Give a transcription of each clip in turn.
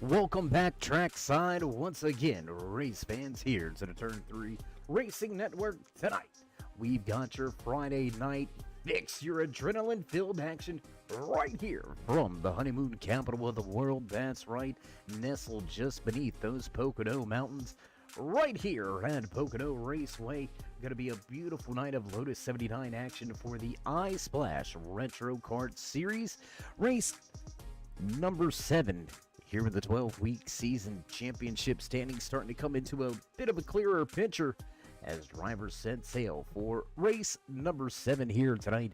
Welcome back trackside once again, race fans here to the Turn 3 Racing Network. Tonight, we've got your Friday night fix, your adrenaline-filled action right here from the honeymoon capital of the world. That's right, nestled just beneath those Pocono mountains, right here at Pocono Raceway. Going to be a beautiful night of Lotus 79 action for the iSplash Retro Kart Series. Race number 7 here with the 12-week season championship standings starting to come into a bit of a clearer picture as drivers set sail for race number 7 here tonight.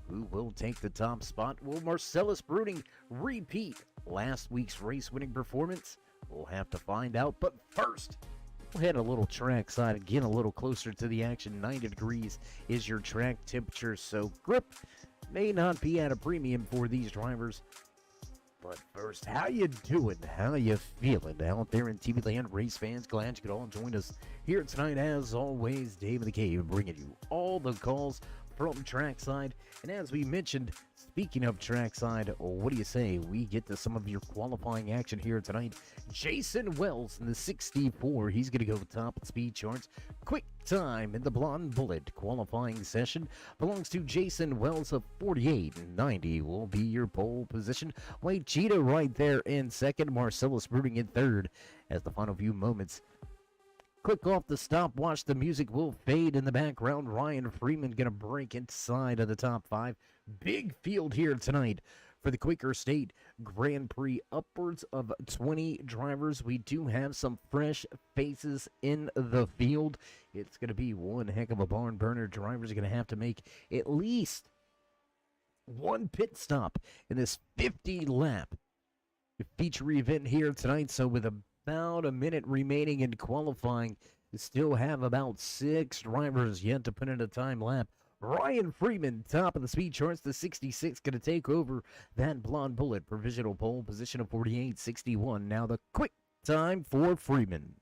Who will take the top spot? Will Marcellus Bruning repeat last week's race-winning performance? We'll have to find out, but first, we'll head a little trackside and get a little closer to the action. 90 degrees is your track temperature, so grip may not be at a premium for these drivers. But first, how you doing? How you feeling out there in TV land, race fans? Glad you could all join us here tonight. As always, Dave in the Cave bringing you all the calls from trackside. And as we mentioned, speaking of trackside, what do you say we get to some of your qualifying action here tonight? Jason Wells in the 64, he's going to go top of the speed charts. Quick time in the Blonde Bullet qualifying session belongs to Jason Wells of 48.90 will be your pole position. White Cheetah right there in second, Marcellus Bruning in third. As the final few moments click off the stopwatch, the music will fade in the background. Ryan Freeman gonna break inside of the top 5. Big field here tonight for the Quaker State Grand Prix. Upwards of 20 drivers. We do have some fresh faces in the field. It's gonna be one heck of a barn burner. Drivers are gonna have to make at least one pit stop in this 50-lap feature event here tonight. So with about a minute remaining in qualifying, you still have about 6 drivers yet to put in a time lap. Ryan Freeman, top of the speed charts, the 66, going to take over that Blonde Bullet. Provisional pole position of 48.61. Now the quick time for Freeman.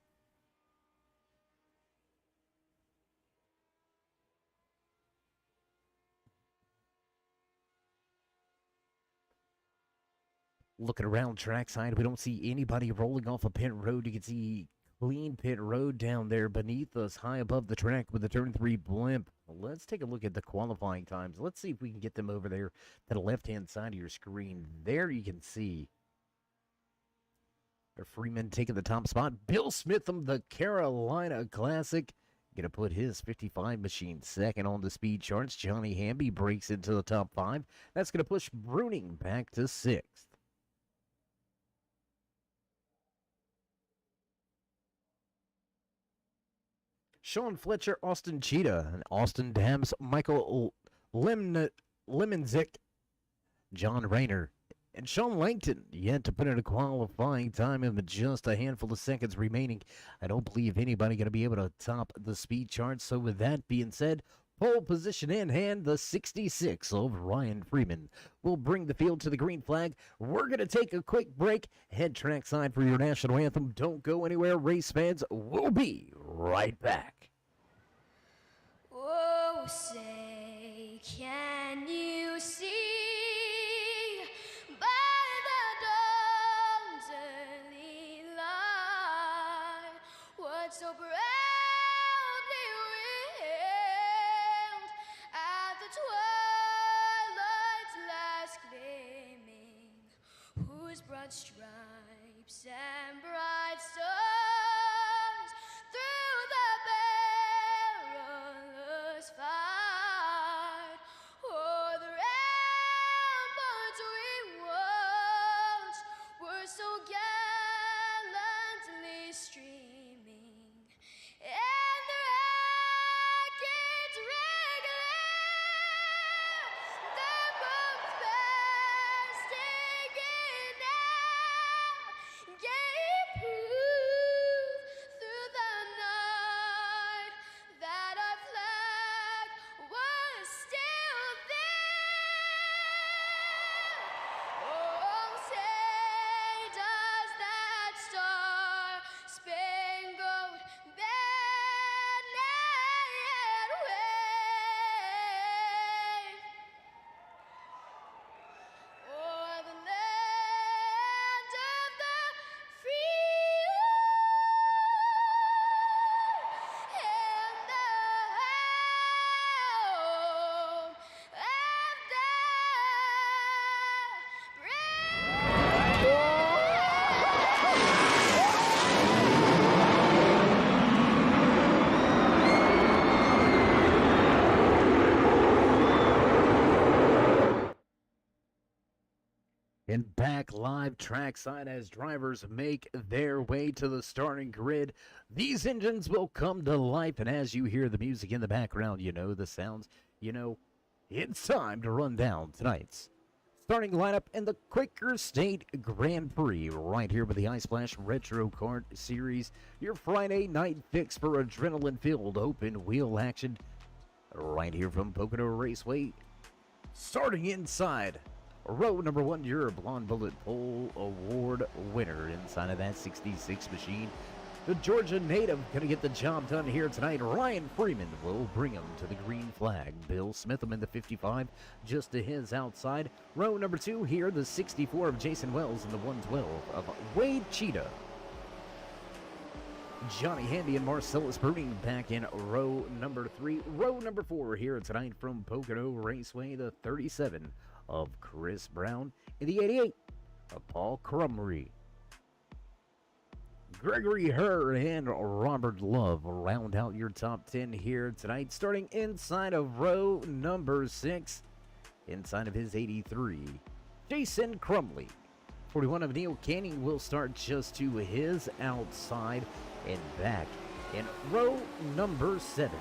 Looking around trackside, we don't see anybody rolling off a pit road. You can see clean pit road down there beneath us, high above the track with the turn 3 blimp. Let's take a look at the qualifying times. Let's see if we can get them over there to the left-hand side of your screen. There you can see Freeman taking the top spot. Bill Smitham, the Carolina Classic, gonna put his 55 machine second on the speed charts. Johnny Hamby breaks into the top 5. That's gonna push Bruning back to 6th. Sean Fletcher, Austin Cheetah, and Austin Dams, Michael Lemonzik, John Rayner, and Sean Langton yet to put in a qualifying time of just a handful of seconds remaining. I don't believe anybody going to be able to top the speed chart. So with that being said, pole position in hand, the 66 of Ryan Freeman will bring the field to the green flag. We're going to take a quick break. Head trackside for your national anthem. Don't go anywhere, race fans. We'll be right back. Oh, say, can you see by the dawn's early light what so proudly wailed at the twilight's last gleaming, whose broad stripes and bright stars through the perilous fight o'er the ramparts we watched were so gallantly streaming, and the rackets regular, the boats bursting in air, gave And back live trackside as drivers make their way to the starting grid. These engines will come to life, and as you hear the music in the background, you know the sounds, you know it's time to run down tonight's starting lineup in the Quaker State Grand Prix right here with the Ice Splash Retro Kart Series, your Friday night fix for adrenaline-filled open wheel action right here from Pocono Raceway. Starting inside row number 1, your Blonde Bullet Pole Award winner inside of that 66 machine. The Georgia native going to get the job done here tonight. Ryan Freeman will bring him to the green flag. Bill Smitham in the 55 just to his outside. Row number 2 here, the 64 of Jason Wells and the 112 of Wade Cheetah. Johnny Handy and Marcellus Bruning back in row number 3. Row number 4 here tonight from Pocono Raceway, the 37 of Chris Brown and the 88 of Paul Crumry. Gregory Herr and Robert Love round out your top 10 here tonight, starting inside of row number 6, inside of his 83. Jason Crumley, 41 of Neil Canning, will start just to his outside, and back in row number 7,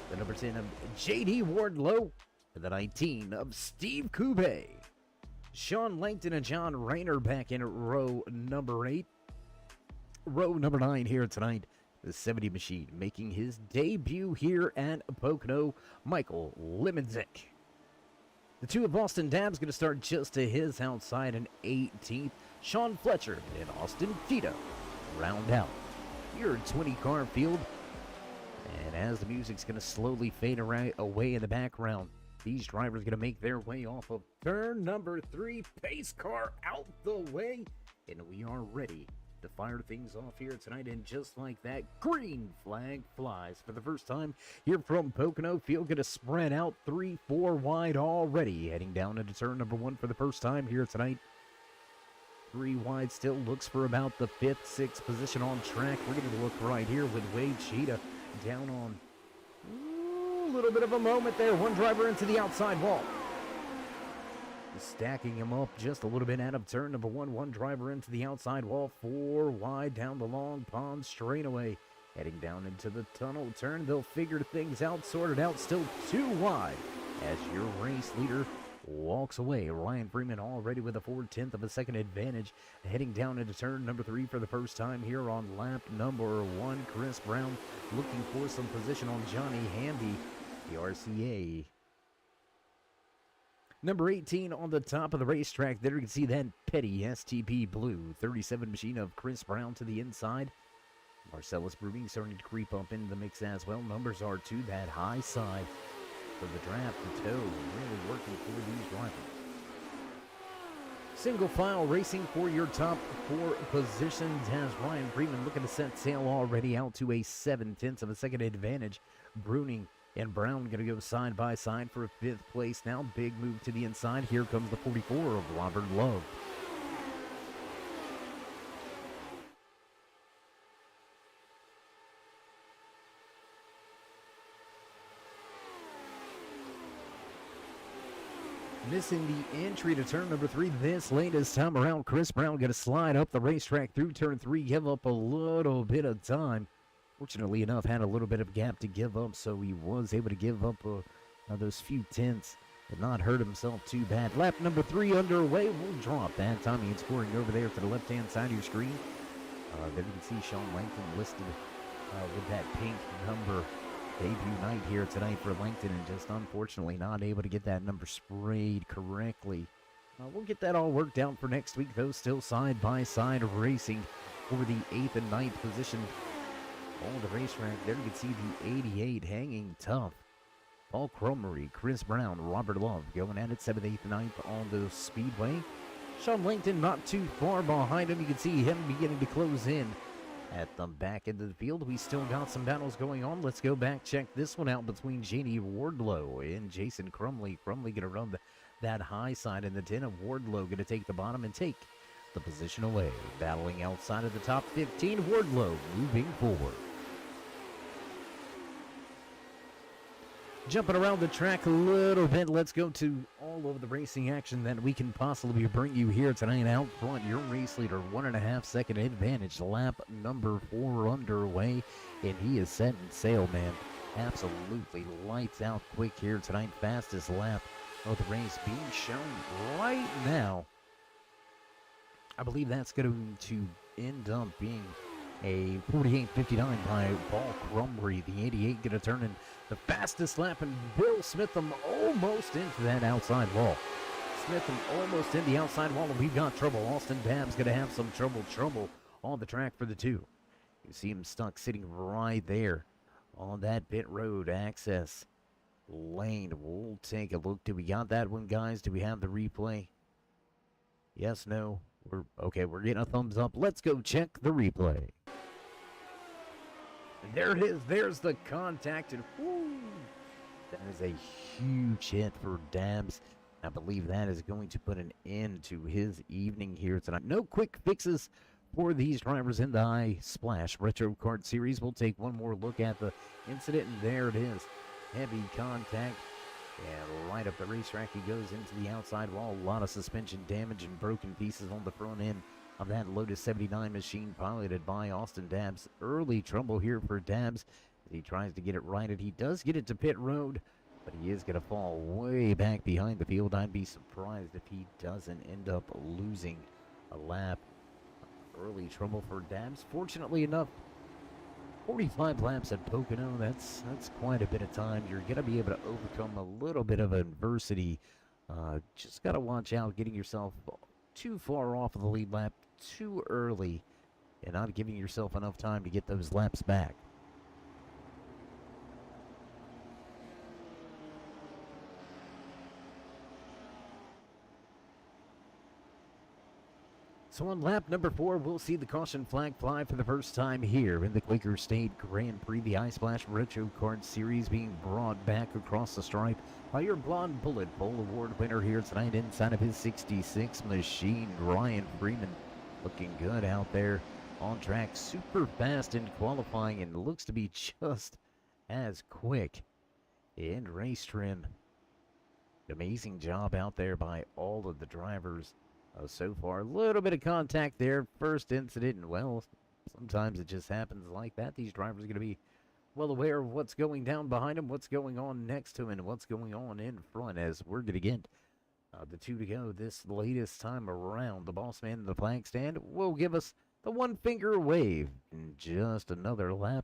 the number 10 of J.D. Wardlow, and the 19 of Steve Coubet. Sean Langton and John Rayner back in row number 8. Row number 9 here tonight, the 70 machine making his debut here at Pocono, Michael Lemonzik. The 2 of Boston Dab's going to start just to his outside, and 18th, Sean Fletcher and Austin Tito round out your 20-car field. And as the music's going to slowly fade away in the background, these drivers going to make their way off of turn number 3. Pace car out the way, and we are ready to fire things off here tonight. And just like that, green flag flies for the first time here from Pocono. Field going to spread out 3-4 wide already, heading down into turn number 1 for the first time here tonight. 3 wide still, looks for about the 5th, 6th position on track. We're going to look right here with Wade Cheetah down on a little bit of a moment there. One driver into the outside wall, stacking him up just a little bit out of turn number 1. One driver into the outside wall, 4 wide down the long pond straightaway, heading down into the tunnel turn. They'll figure things out, sort it out. Still 2 wide as your race leader walks away. Ryan Freeman already with a 4/10 of a second advantage, heading down into turn number 3 for the first time here on lap number 1. Chris Brown looking for some position on Johnny Hamby, the RCA. Number 18 on the top of the racetrack there. You can see that Petty STP Blue 37 machine of Chris Brown to the inside. Marcellus Bruning starting to creep up into the mix as well. Numbers are to that high side for the draft. The toe really working for these drivers. Single file racing for your top 4 positions as Ryan Freeman looking to set sail already out to a 7/10 of a second advantage. Bruning and Brown going to go side by side for a 5th place now. Big move to the inside. Here comes the 44 of Robert Love. Missing the entry to turn number 3 this latest time around. Chris Brown going to slide up the racetrack through turn 3, give up a little bit of time. Fortunately enough, had a little bit of gap to give up, so he was able to give up those few tenths, but not hurt himself too bad. Lap number 3 underway. We'll drop that. Tommy and scoring over there to the left-hand side of your screen. There you can see Sean Langton listed with that pink number. Debut night here tonight for Langton, and just unfortunately not able to get that number sprayed correctly. We'll get that all worked out for next week, though. Still side-by-side racing for the 8th and 9th position on the racetrack. There you can see the 88 hanging tough. Paul Cromery, Chris Brown, Robert Love going at it 7th, 8th, 9th on the speedway. Sean Langton not too far behind him. You can see him beginning to close in at the back end of the field. We still got some battles going on. Let's go back, check this one out between J.D. Wardlow and Jason Crumley. Crumley going to run that high side in the 10 of Wardlow, going to take the bottom and take the position away. Battling outside of the top 15, Wardlow moving forward. Jumping around the track a little bit, let's go to all of the racing action that we can possibly bring you here tonight. Out front, your race leader, 1.5 second advantage. Lap number 4 underway, and he is setting sail, man. Absolutely lights out quick here tonight. Fastest lap of the race being shown right now. I believe that's going to end up being a 48.59 by Paul Crumry. The 88 going to turn in the fastest lap, and Bill Smitham almost into that outside wall. Smitham almost in the outside wall, and we've got trouble. Austin Dabbs going to have some trouble on the track for the 2. You see him stuck sitting right there on that pit road access lane. We'll take a look. Do we got that one, guys? Do we have the replay? Yes, no? We're getting a thumbs up. Let's go check the replay. There it is. There's the contact, and whoo, that is a huge hit for Dabbs. I believe that is going to put an end to his evening here tonight. No quick fixes for these drivers in the High Splash Retro Kart Series. We'll take one more look at the incident, and there it is. Heavy contact, and right up the racetrack he goes into the outside wall. A lot of suspension damage and broken pieces on the front end of that Lotus 79 machine piloted by Austin Dabbs. Early trouble here for Dabbs as he tries to get it righted. He does get it to pit road, but he is going to fall way back behind the field. I'd be surprised if he doesn't end up losing a lap. Early trouble for Dabbs. Fortunately enough, 45 laps at Pocono, that's quite a bit of time. You're going to be able to overcome a little bit of adversity. Just got to watch out getting yourself too far off of the lead lap too early and not giving yourself enough time to get those laps back. So on lap number 4, we'll see the caution flag fly for the first time here in the Quaker State Grand Prix. The Ice Splash Retro Kart Series being brought back across the stripe by your Blonde Bullet Bowl Award winner here tonight inside of his 66 machine, Ryan Freeman. Looking good out there on track. Super fast in qualifying and looks to be just as quick in race trim. Amazing job out there by all of the drivers. So far, a little bit of contact there. First incident, and well, sometimes it just happens like that. These drivers are going to be well aware of what's going down behind them, what's going on next to him, and what's going on in front as we're going to get the 2 to go this latest time around. The boss man in the flag stand will give us the one finger wave in just another lap.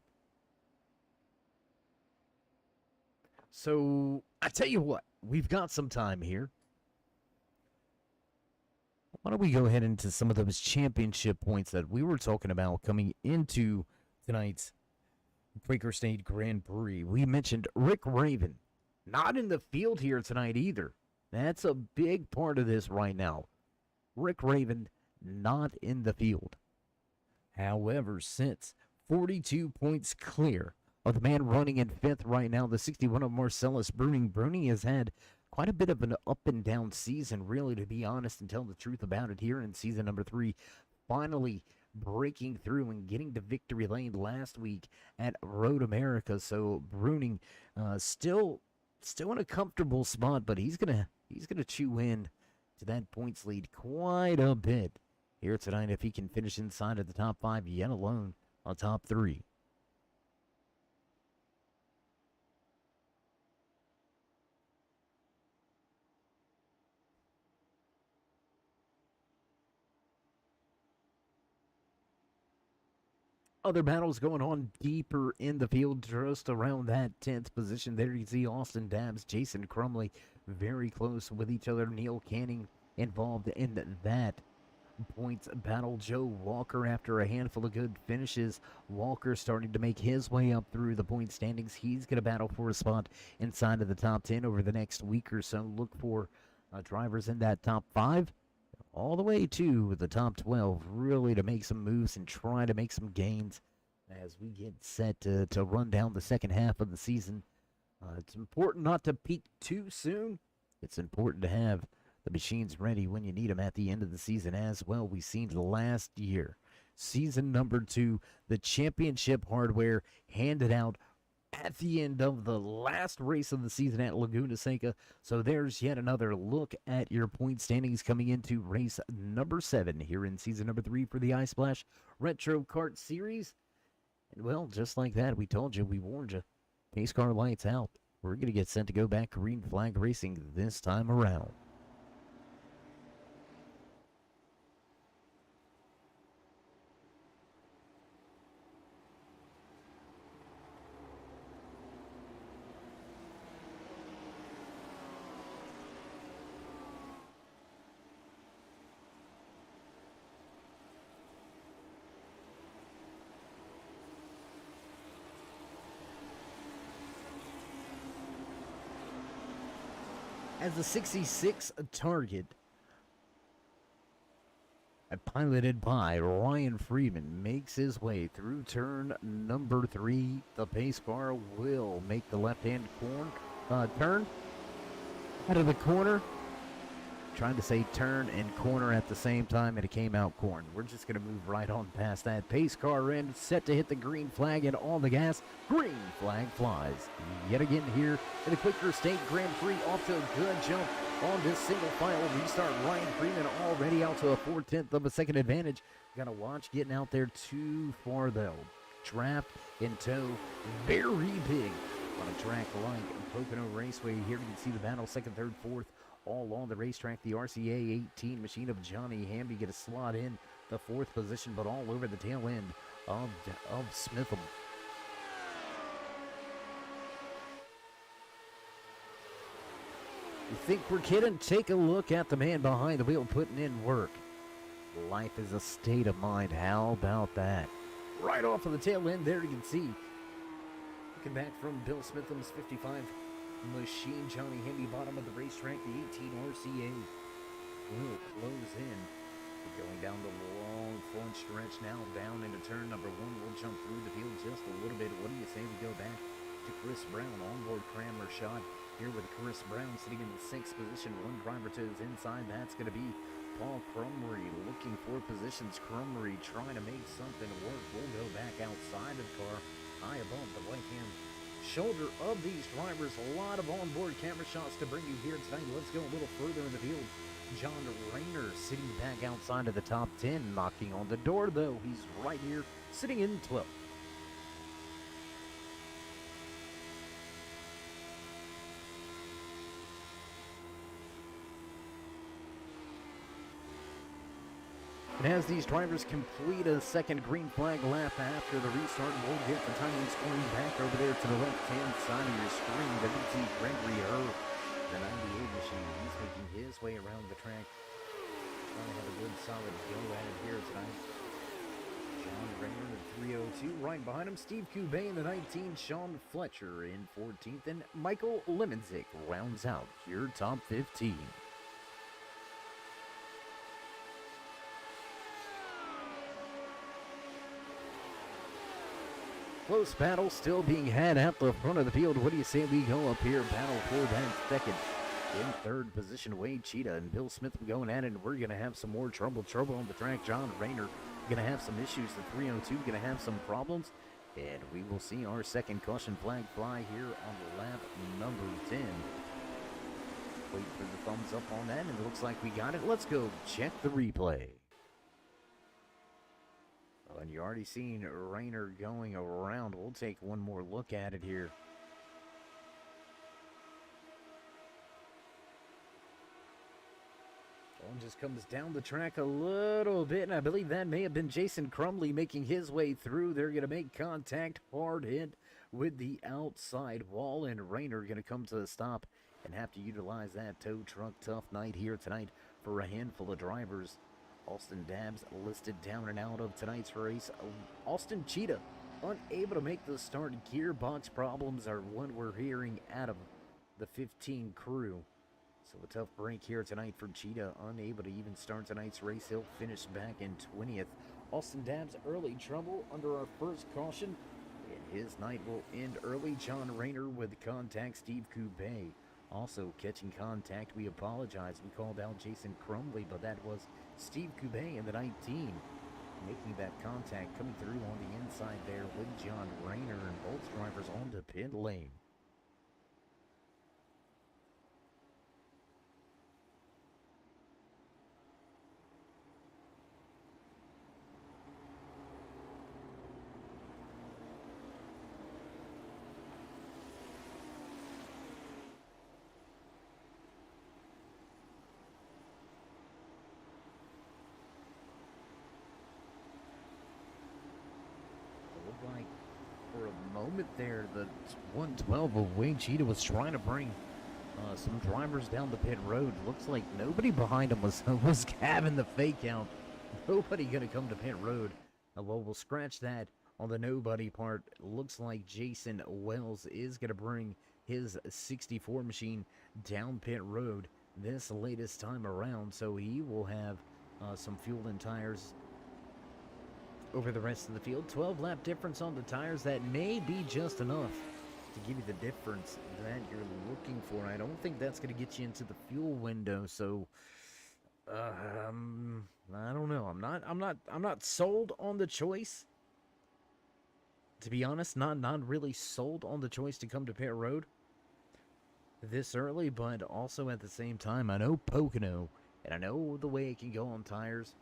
So, I tell you what, we've got some time here. Why don't we go ahead into some of those championship points that we were talking about coming into tonight's Quaker State Grand Prix. We mentioned Rick Raven, not in the field here tonight either. That's a big part of this right now. Rick Raven not in the field. However, since 42 points clear of the man running in 5th right now, the 61 of Marcellus Bruning. Bruning has had quite a bit of an up and down season, really, to be honest and tell the truth about it here in season number 3. Finally breaking through and getting to victory lane last week at Road America. So Bruning still in a comfortable spot, but he's gonna chew in to that points lead quite a bit here tonight if he can finish inside of the top 5, yet alone on top 3. Other battles going on deeper in the field, just around that 10th position. There you see Austin Dabbs, Jason Crumley, very close with each other. Neil Canning involved in that points battle. Joe Walker, after a handful of good finishes, Walker starting to make his way up through the point standings. He's going to battle for a spot inside of the top 10 over the next week or so. Look for drivers in that top 5. All the way to the top 12, really to make some moves and try to make some gains as we get set to run down the second half of the season. It's important not to peak too soon. It's important to have the machines ready when you need them at the end of the season as well. We've seen last year, season number 2, the championship hardware handed out at the end of the last race of the season at Laguna Seca. So there's yet another look at your point standings coming into race number 7 here in season number 3 for the Ice Splash Retro Kart Series. And well, just like that, we told you, we warned you. Pace car lights out. We're going to get sent to go back green flag racing this time around. As the 66 target, piloted by Ryan Freeman, makes his way through turn number 3. The pace car will make the left-hand turn out of the corner. Trying to say turn and corner at the same time, and it came out corn. We're just going to move right on past that. Pace car in, set to hit the green flag, and on the gas, green flag flies. Yet again here in the Quicker State Grand Prix, off to a good jump on this single file restart. Ryan Freeman already out to a 4/10 of a second advantage. Gotta watch getting out there too far though. Draft in tow, very big on a track like Pocono Raceway. Here you can see the battle, second, third, fourth, all on the racetrack. The RCA 18 machine of Johnny Hamby get a slot in the 4th position, but all over the tail end of Smitham. You think we're kidding? Take a look at the man behind the wheel putting in work. Life is a state of mind. How about that? Right off of the tail end there, you can see. Looking back from Bill Smitham's 55 machine, Johnny Hamby, bottom of the racetrack. The 18 RCA will close in. We're going down the long front stretch now, down into turn number 1. We'll jump through the field just a little bit. What do you say we go back to Chris Brown? Onboard Crammer shot here with Chris Brown sitting in the 6th position. One driver to his inside. That's going to be Paul Crumry looking for positions. Crumry trying to make something work. We'll go back outside of the car, high above the right-hand shoulder of these drivers. A lot of onboard camera shots to bring you here tonight. Let's go a little further in the field. John Rayner sitting back outside of the top 10, knocking on the door, though. He's right here, sitting in 12th. And as these drivers complete a second green flag lap after the restart, we'll get the timing scoring back over there to the left-hand side of your screen. WT Gregory Earl, the 98 machine. He's making his way around the track. Trying to have a good solid go at it here tonight. John Rayner in 302. Right behind him, Steve Coubet in the 19. Sean Fletcher in 14th. And Michael Lemonzik rounds out your top 15. Close battle still being had at the front of the field. What do you say we go up here? Battle for that second. In 3rd position, Wade Cheetah and Bill Smith going at it, and we're going to have some more trouble on the track. John Rayner going to have some issues. The 302 going to have some problems. And we will see our second caution flag fly here on lap number 10. Wait for the thumbs up on that, and it looks like we got it. Let's go check the replay. And you're already seeing Rayner going around. We'll take one more look at it here. One just comes down the track a little bit, and I believe that may have been Jason Crumley making his way through. They're going to make contact, hard hit with the outside wall, and Rayner going to come to a stop and have to utilize that tow truck. Tough night here tonight for a handful of drivers. Austin Dabbs listed down and out of tonight's race. Austin Cheetah unable to make the start. Gearbox problems are what we're hearing out of the 15 crew. So a tough break here tonight for Cheetah. Unable to even start tonight's race. He'll finish back in 20th. Austin Dabbs early trouble under our first caution. And his night will end early. John Rayner with contact. Steve Coubet also catching contact. We apologize. We called out Jason Crumley, but that was Steve Coubet in the 19. making that contact, coming through on the inside there with John Rayner, and both drivers onto pit lane. Like for a moment there, the 112 of Wayne Cheetah was trying to bring some drivers down the pit road. Looks like nobody behind him was having the fake out. Nobody gonna come to pit road. Well, we'll scratch that on the nobody part. Looks like Jason Wells is gonna bring his 64 machine down pit road this latest time around, so he will have some fuel and tires over the rest of the field. 12-lap difference on the tires. That may be just enough to give you the difference that you're looking for. I don't think that's going to get you into the fuel window, so I don't know. I'm not sold on the choice. To be honest, not really sold on the choice to come to pit road this early, but also at the same time, I know Pocono, and I know the way it can go on tires.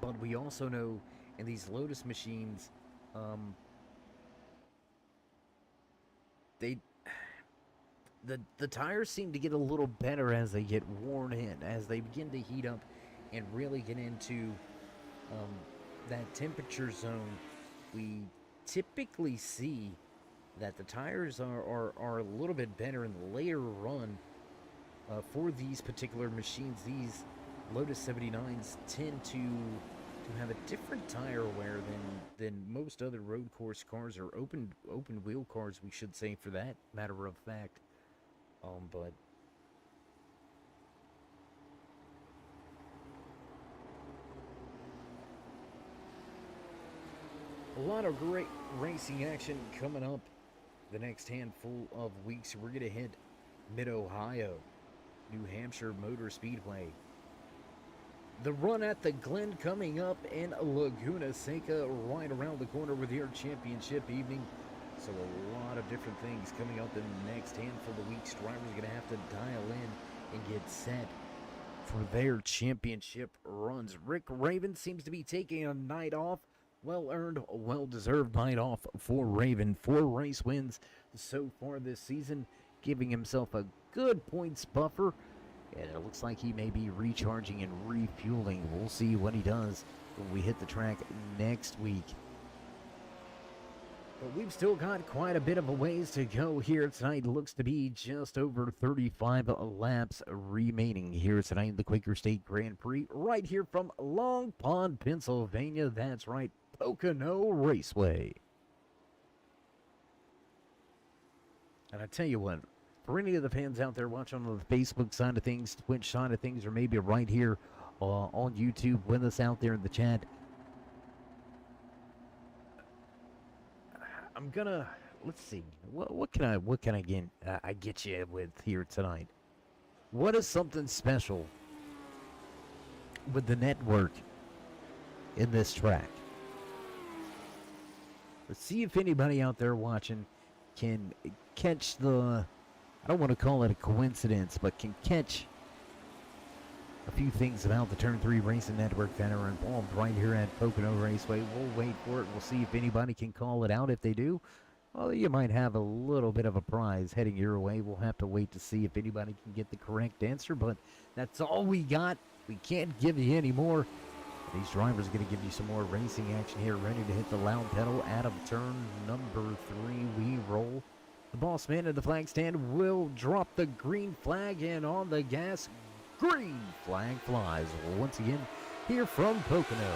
But we also know in these Lotus machines, the tires seem to get a little better as they get worn in, as they begin to heat up and really get into that temperature zone. We typically see that the tires are a little bit better in the later run for these particular machines. These Lotus 79s tend to have a different tire wear than most other road course cars, or open wheel cars, we should say, for that matter of fact. But a lot of great racing action coming up the next handful of weeks. We're gonna hit Mid-Ohio, New Hampshire Motor Speedway. The run at the Glen coming up in Laguna Seca right around the corner with your championship evening. So a lot of different things coming up in the next handful of weeks. Drivers are going to have to dial in and get set for their championship runs. Rick Raven seems to be taking a night off. Well-earned, well-deserved night off for Raven. 4 race wins so far this season, giving himself a good points buffer. And it looks like he may be recharging and refueling. We'll see what he does when we hit the track next week. But we've still got quite a bit of a ways to go here tonight. Looks to be just over 35 laps remaining here tonight in the Quaker State Grand Prix, right here from Long Pond, Pennsylvania. That's right, Pocono Raceway. And I tell you what, for any of the fans out there watching on the Facebook side of things, Twitch side of things, or maybe right here on YouTube with us out there in the chat, I'm gonna, let's see, what can I get you with here tonight? What is something special with the network in this track? Let's see if anybody out there watching can catch the, I don't want to call it a coincidence, but can catch a few things about the Turn 3 Racing Network that are involved right here at Pocono Raceway. We'll wait for it. We'll see if anybody can call it out. If they do, well, you might have a little bit of a prize heading your way. We'll have to wait to see if anybody can get the correct answer, but that's all we got. We can't give you any more. These drivers are going to give you some more racing action here, ready to hit the loud pedal out of turn number 3. We roll. The boss man at the flag stand will drop the green flag, and on the gas, green flag flies once again here from Pocono.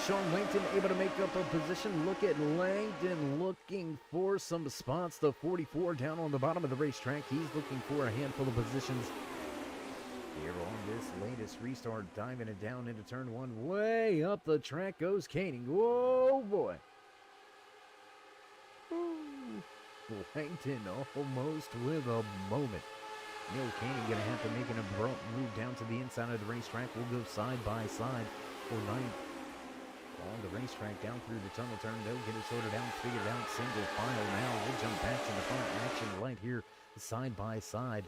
Sean Langton able to make up a position. Look at Langton looking for some spots. The 44 down on the bottom of the racetrack. He's looking for a handful of positions here on this latest restart, diving it down into turn 1. Way up the track goes Koenig. Whoa, boy. Ooh. Langton almost with a moment. Neil Caney going to have to make an abrupt move down to the inside of the racetrack. We'll go side by side for ninth. On the racetrack, down through the tunnel turn, they'll get it sorted out, figured out, single file now. We'll jump back to the front action light here, side by side.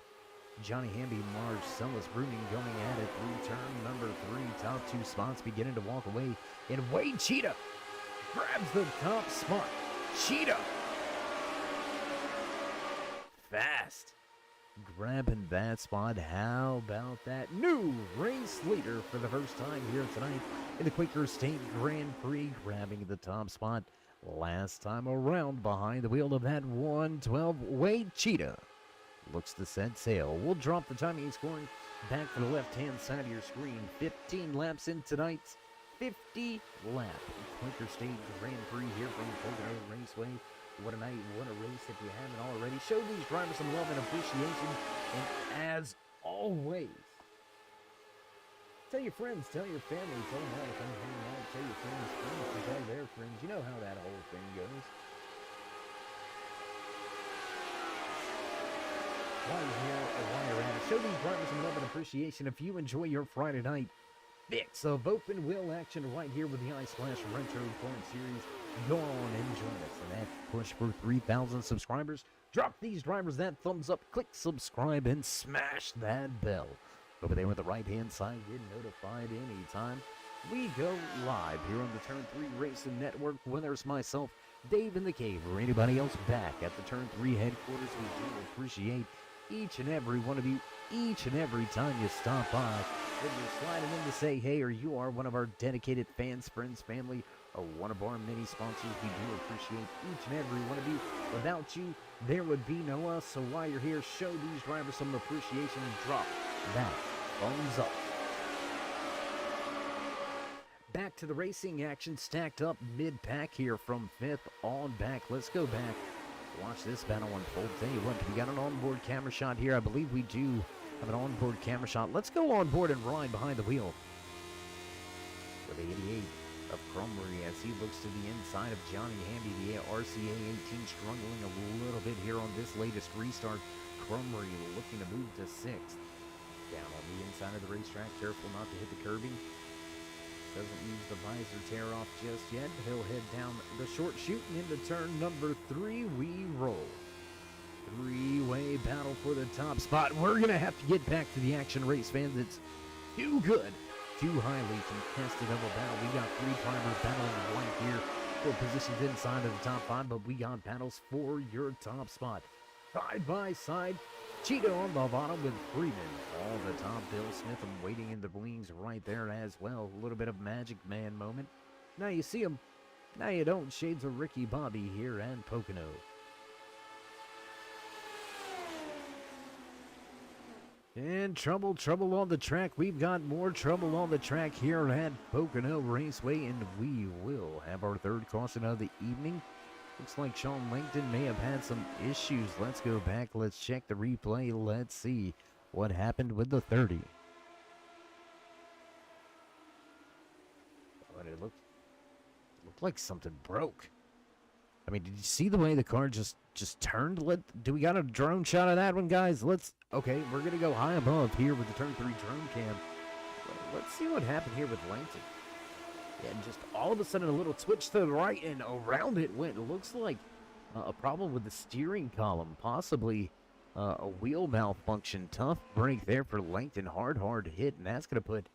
Johnny Hamby, Marcellus Bruning going at it through turn number 3. Top 2 spots beginning to walk away. And Wade Cheetah grabs the top spot. Cheetah fast grabbing that spot. How about that? New race leader for the first time here tonight in the Quaker State Grand Prix, grabbing the top spot last time around behind the wheel of that 112. Wade Cheetah looks to set sail. We'll drop the timing scoring back to the left-hand side of your screen. 15 laps in tonight's 50 lap Quaker State Grand Prix here from Pocono Raceway. What a night, what a race if you haven't already. Show these drivers some love and appreciation. And as always, tell your friends, tell your family, tell them how to come hang out, tell your friends to tell their friends. You know how that whole thing goes. While you're here, or while you're at it, show these drivers some love and appreciation. If you enjoy your Friday night fix of open wheel action right here with the Ice Splash Retro Point Series, go on and join us in that push for 3,000 subscribers. Drop these drivers that thumbs up, click subscribe, and smash that bell. Over there on the right-hand side, get notified anytime we go live here on the Turn 3 Racing Network. Whether it's myself, Dave in the Cave, or anybody else back at the Turn 3 headquarters, we do appreciate each and every one of you, each and every time you stop by. Whether you're sliding in to say hey, or you are one of our dedicated fans, friends, family, or one of our many sponsors, we do appreciate each and every one of you. Without you, there would be no us. So while you're here, show these drivers some appreciation and drop that thumbs up. Back to the racing action, stacked up mid-pack here from 5th on back. Let's go back. Watch this battle unfold. Tell you what, we got an onboard camera shot here. I believe we do have an onboard camera shot. Let's go on board and ride behind the wheel with the 88 of Crumry as he looks to the inside of Johnny Hamby, the RCA 18, struggling a little bit here on this latest restart. Crumry looking to move to 6th. Down on the inside of the racetrack, careful not to hit the curbing. Doesn't use the visor tear off just yet. He'll head down the short chute and into turn number 3 we roll. Three-way battle for the top spot. We're going to have to get back to the action, race fans. It's too good, too highly contested of a battle. We got 3 drivers battling the blank here for positions inside of the top 5, but we got battles for your top spot. Side by side, Cheetah on the bottom with Freeman all the top. Bill Smith waiting in the wings right there as well. A little bit of Magic Man moment. Now you see him, now you don't. Shades of Ricky Bobby here at Pocono. And trouble on the track. We've got more trouble on the track here at Pocono Raceway, and we will have our 3rd caution of the evening. Looks like Sean Langton may have had some issues. Let's go back. Let's check the replay. Let's see what happened with the 30. But it looked like something broke. I mean, did you see the way the car just turned? Do we got a drone shot of that one, guys? Okay, we're going to go high above here with the turn 3 drone cam. Let's see what happened here with Langton. Yeah, and just all of a sudden a little twitch to the right and around it went. It looks like a problem with the steering column, possibly a wheel malfunction. Tough break there for Langton. Hard hit, and that's going to put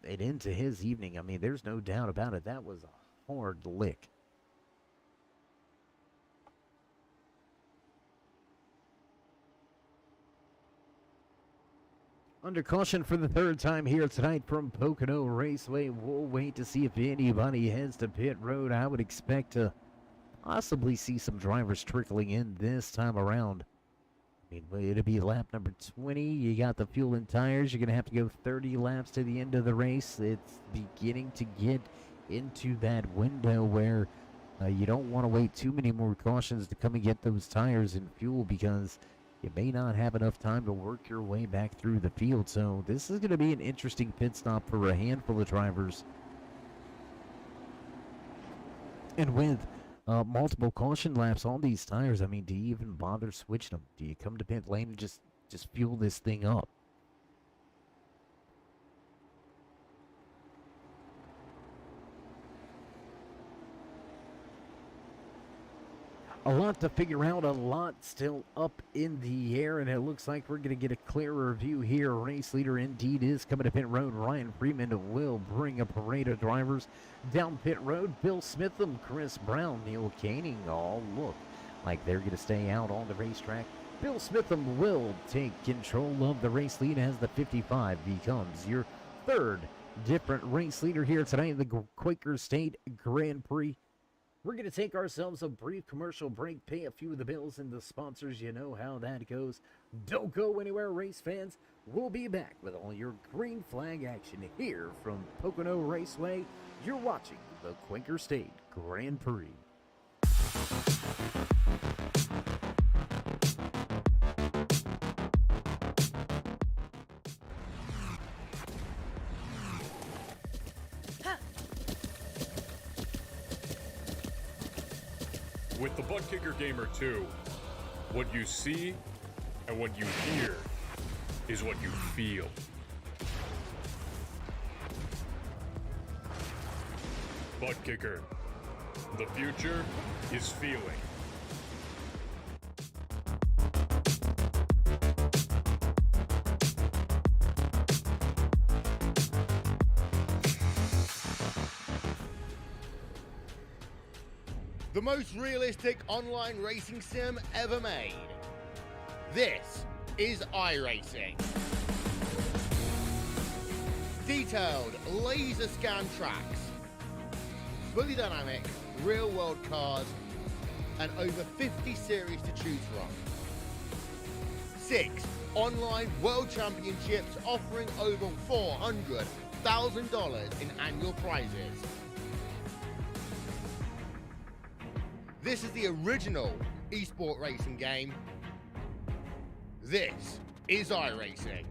it into his evening. I mean, there's no doubt about it. That was a hard lick. Under caution for the 3rd time here tonight from Pocono Raceway. We'll wait to see if anybody heads to pit road. I would expect to possibly see some drivers trickling in this time around. I mean, it'll be lap number 20. You got the fuel and tires. You're going to have to go 30 laps to the end of the race. It's beginning to get into that window where you don't want to wait too many more cautions to come and get those tires and fuel, because you may not have enough time to work your way back through the field. So this is going to be an interesting pit stop for a handful of drivers. And with multiple caution laps on these tires. I mean, do you even bother switching them? Do you come to pit lane and just fuel this thing up? A lot to figure out, a lot still up in the air, and it looks like we're going to get a clearer view here. Race leader indeed is coming to pit road. Ryan Freeman will bring a parade of drivers down pit road. Bill Smitham, Chris Brown, Neil Caning all look like they're going to stay out on the racetrack. Bill Smitham will take control of the race lead as the 55 becomes your third different race leader here tonight in the Quaker State Grand Prix. We're going to take ourselves a brief commercial break, pay a few of the bills and the sponsors. You know how that goes. Don't go anywhere, race fans. We'll be back with all your green flag action here from Pocono Raceway. You're watching the Quaker State Grand Prix. With the Butt Kicker Gamer 2, what you see and what you hear is what you feel. Butt Kicker. The future is feeling. The most realistic online racing sim ever made. This is iRacing. Detailed laser scan tracks, fully dynamic, real world cars, and over 50 series to choose from. 6 online world championships offering over $400,000 in annual prizes. This is the original esport racing game. This is iRacing.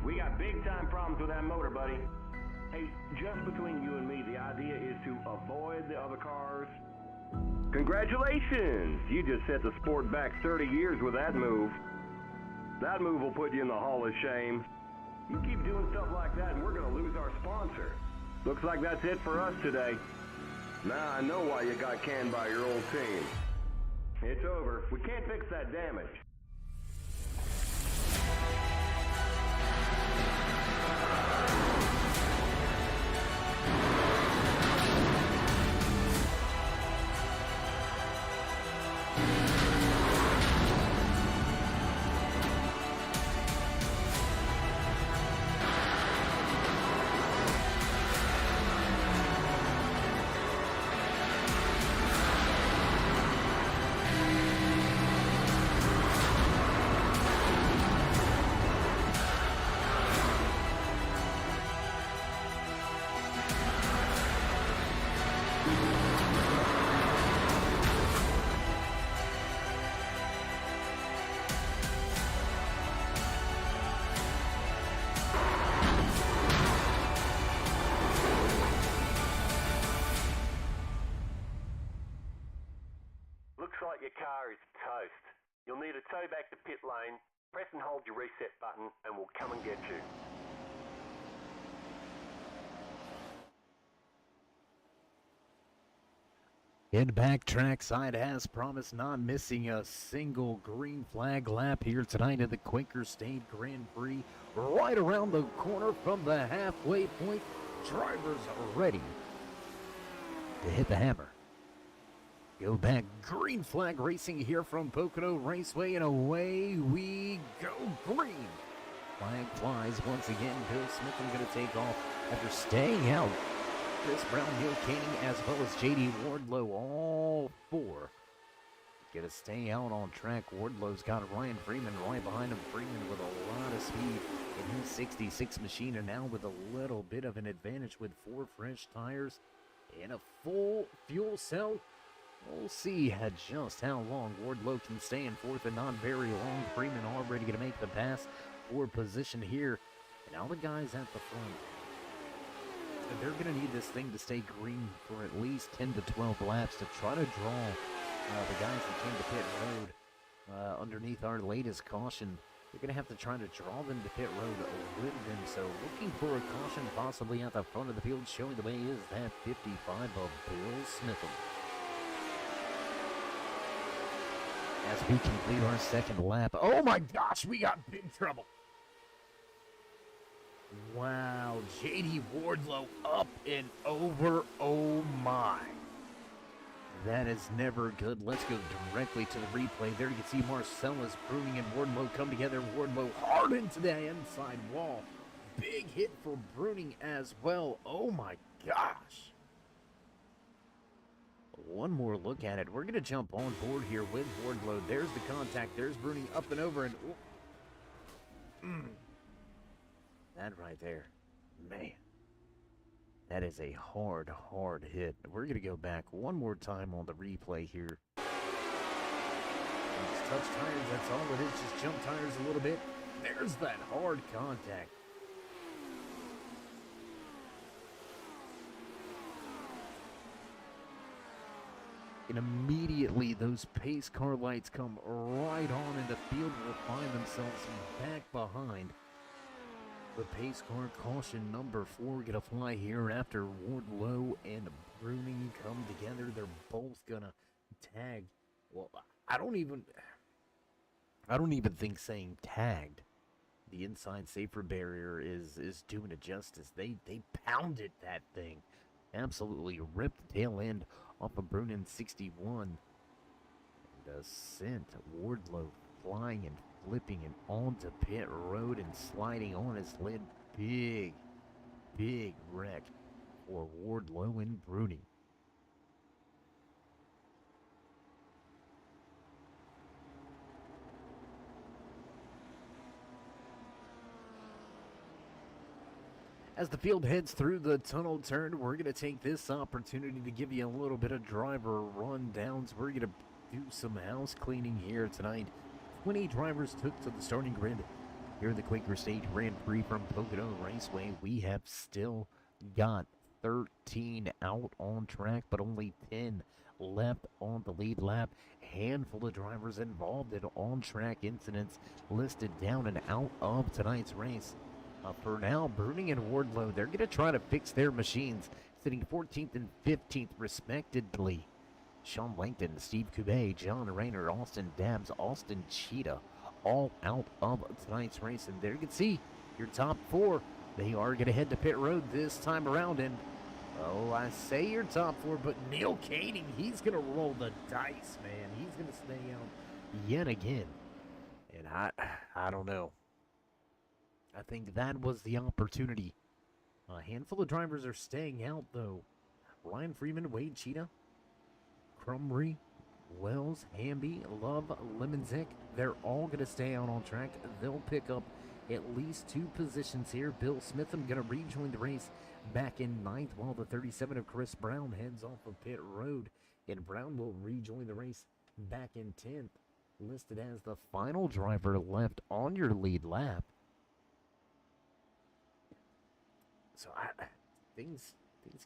We got big time problems with that motor, buddy. Hey, just between you and me, the idea is to avoid the other cars. Congratulations! You just set the sport back 30 years with that move. That move will put you in the Hall of Shame. You keep doing stuff like that and we're going to lose our sponsor. Looks like that's it for us today. Now I know why you got canned by your old team. It's over. We can't fix that damage. Looks like your car is toast. You'll need a tow back to pit lane. Press and hold your reset button and we'll come and get you. In back trackside, as promised, not missing a single green flag lap here tonight at the Quaker State Grand Prix. Right around the corner from the halfway point, drivers are ready to hit the hammer. Go back, green flag racing here from Pocono Raceway, and away we go. Green flag flies once again. Bill Smitham going to take off after staying out. Chris Brown, Neil Caning, as well as J.D. Wardlow, all four going to stay out on track. Wardlow's got Ryan Freeman right behind him. Freeman with a lot of speed in his 66 machine, and now with a little bit of an advantage with 4 fresh tires and a full fuel cell. We'll see just how long Wardlow can stay in fourth, and not very long. Freeman already going to make the pass for position here Now the guys at the front, they're going to need this thing to stay green for at least 10 to 12 laps to try to draw the guys that came to pit road underneath our latest caution. They're going to have to try to draw them to pit road with them. So looking for a caution possibly at the front of the field. Showing the way is that 55 of Bill Smitham. As we complete our second lap. Oh my gosh, we got big trouble. Wow, J.D. Wardlow up and over. Oh my. That is never good. Let's go directly to the replay. There you can see Marcellus, Bruning, and Wardlow come together. Wardlow hard into the inside wall. Big hit for Bruning as well. Oh my gosh. One more look at it. We're going to jump on board here with Wardlow. There's the contact. There's Bruning up and over. And that right there. Man. That is a hard, hard hit. We're going to go back one more time on the replay here. Just touch tires, that's all it is. Just jump tires a little bit. There's that hard contact. And immediately those pace car lights come right on, and the field will find themselves back behind. The pace car caution number 4 gonna fly here after Wardlow and Bruning come together. They're both gonna tag. Well, I don't even think saying tagged the inside safer barrier is doing it justice. They pounded that thing. Absolutely ripped the tail end off of Bruning 61. And sent Wardlow flying and flipping and onto pit road and sliding on his lid. Big, big wreck for Wardlow and Bruning. As the field heads through the tunnel turn, we're going to take this opportunity to give you a little bit of driver rundowns. We're going to do some house cleaning here tonight. 20 drivers took to the starting grid here in the Quaker State Grand Prix from Pocono Raceway. We have still got 13 out on track, but only 10 left on the lead lap. Handful of drivers involved in on-track incidents listed down and out of tonight's race. For now, Bruning and Wardlow, they're going to try to fix their machines, sitting 14th and 15th respectively. Sean Langton, Steve Coubet, John Rayner, Austin Dabbs, Austin Cheetah, all out of tonight's race. And there you can see your top 4. They are going to head to pit road this time around. And, oh, I say your top 4, but Neil Koenig, he's going to roll the dice, man. He's going to stay out yet again. And I don't know. I think that was the opportunity. A handful of drivers are staying out, though. Ryan Freeman, Wade Cheetah, Crumry, Wells, Hamby, Love, Lemonzik, they're all going to stay out on track. They'll pick up at least 2 positions here. Bill Smitham going to rejoin the race back in 9th, while the 37 of Chris Brown heads off of pit road. And Brown will rejoin the race back in 10th, listed as the final driver left on your lead lap. So things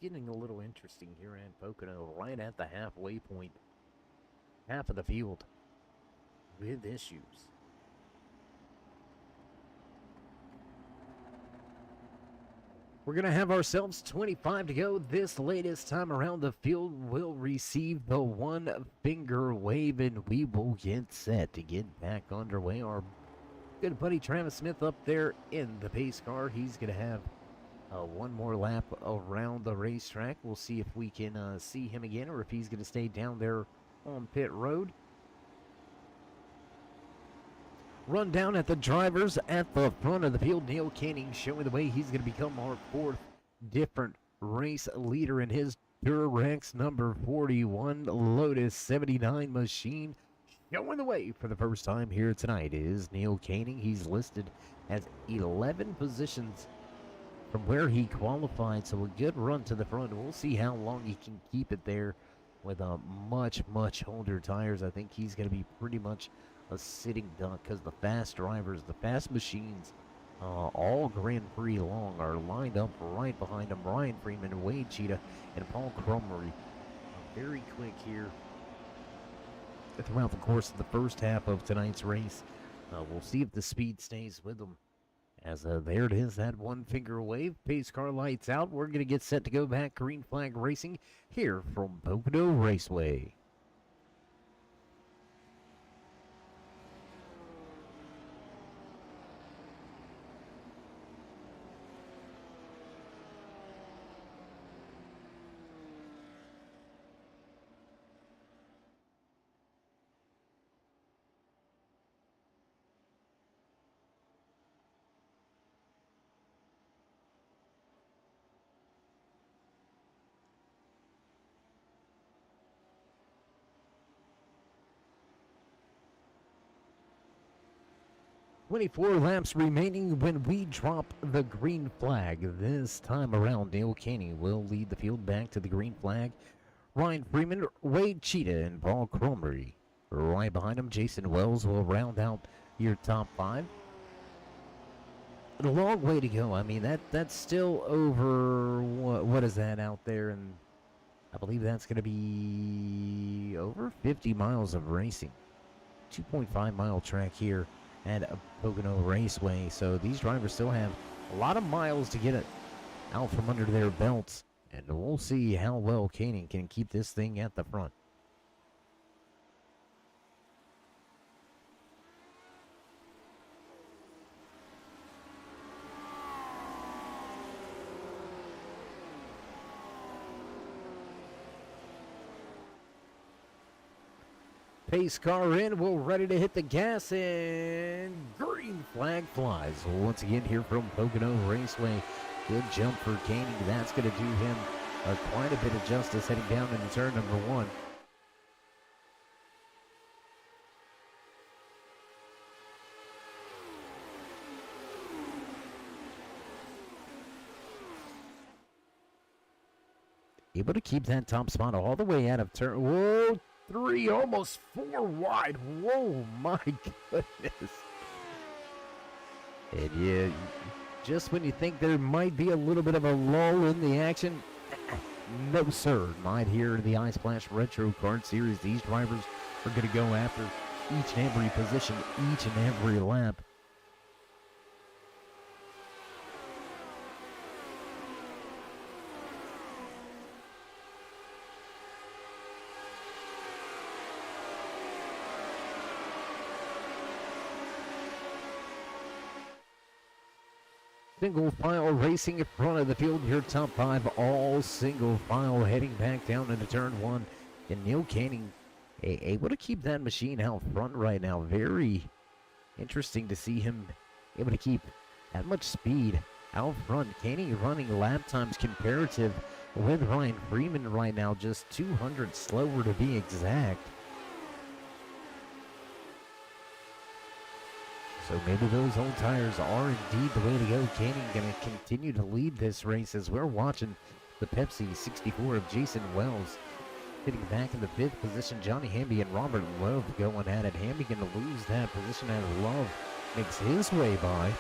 getting a little interesting here at Pocono, right at the halfway point. Half of the field with issues. We're going to have ourselves 25 to go. This latest time around, the field will receive the 1-finger wave, and we will get set to get back underway. Our good buddy Travis Smith up there in the pace car. He's going to have one more lap around the racetrack. We'll see if we can see him again, or if he's going to stay down there on pit road. Run down at the drivers at the front of the field. Neil Koenig showing the way. He's going to become our 4th different race leader in his Durex number 41 Lotus 79 machine. Showing the way for the first time here tonight is Neil Koenig. He's listed as 11 positions from where he qualified, so a good run to the front. We'll see how long he can keep it there with a much older tires. I think he's going to be pretty much a sitting duck, because the fast drivers, the fast machines, all Grand Prix long are lined up right behind him. Ryan Freeman, Wade Cheetah, and Paul Cromery. Very quick here throughout the course of the first half of tonight's race. We'll see if the speed stays with them. As there it is, that one finger wave. Pace car lights out. We're going to get set to go back. Green flag racing here from Pocono Raceway. "24 laps remaining when we drop the green flag. This time around, Neil Caney will lead the field back to the green flag. Ryan Freeman, Wade Cheetah, and Paul Cromery. Right behind him, Jason Wells will round out your top 5. A long way to go. I mean, that's still over, what is that out there? And I believe that's going to be over 50 miles of racing. 2.5-mile track here at Pocono Raceway. So these drivers still have a lot of miles to get it out from under their belts. And we'll see how well Caney can keep this thing at the front. Pace car in, we're ready to hit the gas, and green flag flies. Once again here from Pocono Raceway. Good jump for Caney. That's going to do him quite a bit of justice heading down into turn number 1. Able to keep that top spot all the way out of turn. Whoa! 3, almost 4 wide. Whoa, my goodness. And yeah, just when you think there might be a little bit of a lull in the action, no sir. Not here in the iSplash Retro Kart Series. These drivers are going to go after each and every position, each and every lap. Single file racing in front of the field here, top 5, all single file heading back down into turn 1. And Neil Caney able to keep that machine out front right now. Very interesting to see him able to keep that much speed out front. Caney running lap times comparative with Ryan Freeman right now, just 200 slower to be exact. So maybe those old tires are indeed the way to go. Caney going to continue to lead this race as we're watching the Pepsi 64 of Jason Wells hitting back in the 5th position. Johnny Hamby and Robert Love going at it. Hamby going to lose that position as Love makes his way by.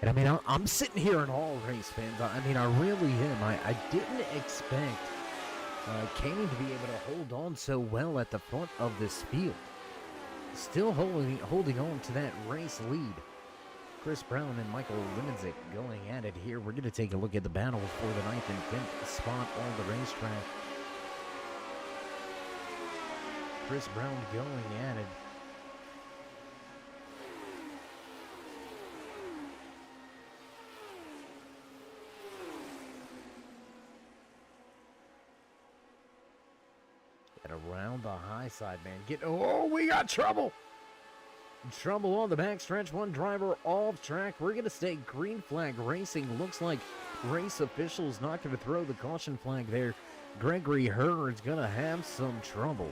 And I mean, I'm sitting here in all race fans. I mean, I really am. I didn't expect Caney to be able to hold on so well at the front of this field. Still holding on to that race lead. Chris Brown and Michael Limenzik going at it here. We're going to take a look at the battle for the 9th and 10th spot on the racetrack. Chris Brown going at it. And around the high side, man. Oh, we got trouble. Trouble on the backstretch. One driver off track. We're going to stay green flag racing. Looks like race officials not going to throw the caution flag there. Gregory Hurd's going to have some trouble.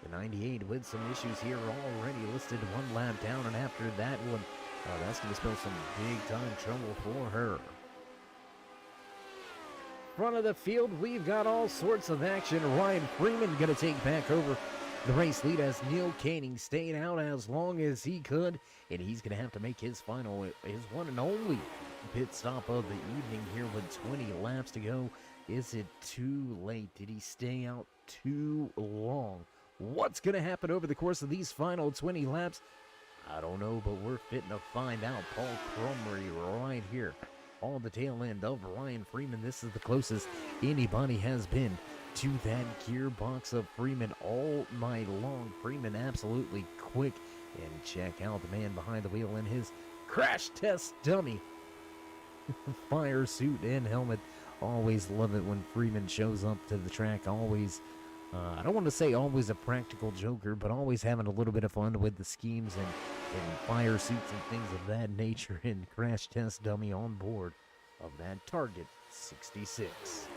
The 98 with some issues here already listed 1 lap down, and after that one, that's going to spell some big-time trouble for her. Front of the field, we've got all sorts of action. Ryan Freeman going to take back over the race lead as Neil Koenig stayed out as long as he could, and he's going to have to make his final, his one and only pit stop of the evening here with 20 laps to go. Is it too late? Did he stay out too long? What's going to happen over the course of these final 20 laps? I don't know, but we're fitting to find out. Paul Crumry right here on the tail end of Ryan Freeman. This is the closest anybody has been to that gearbox of Freeman all night long. Freeman absolutely quick. And check out the man behind the wheel in his crash test dummy. Fire suit and helmet. Always love it when Freeman shows up to the track. Always, I don't want to say always a practical joker, but always having a little bit of fun with the schemes and fire suits and things of that nature. And crash test dummy on board of that Target 66.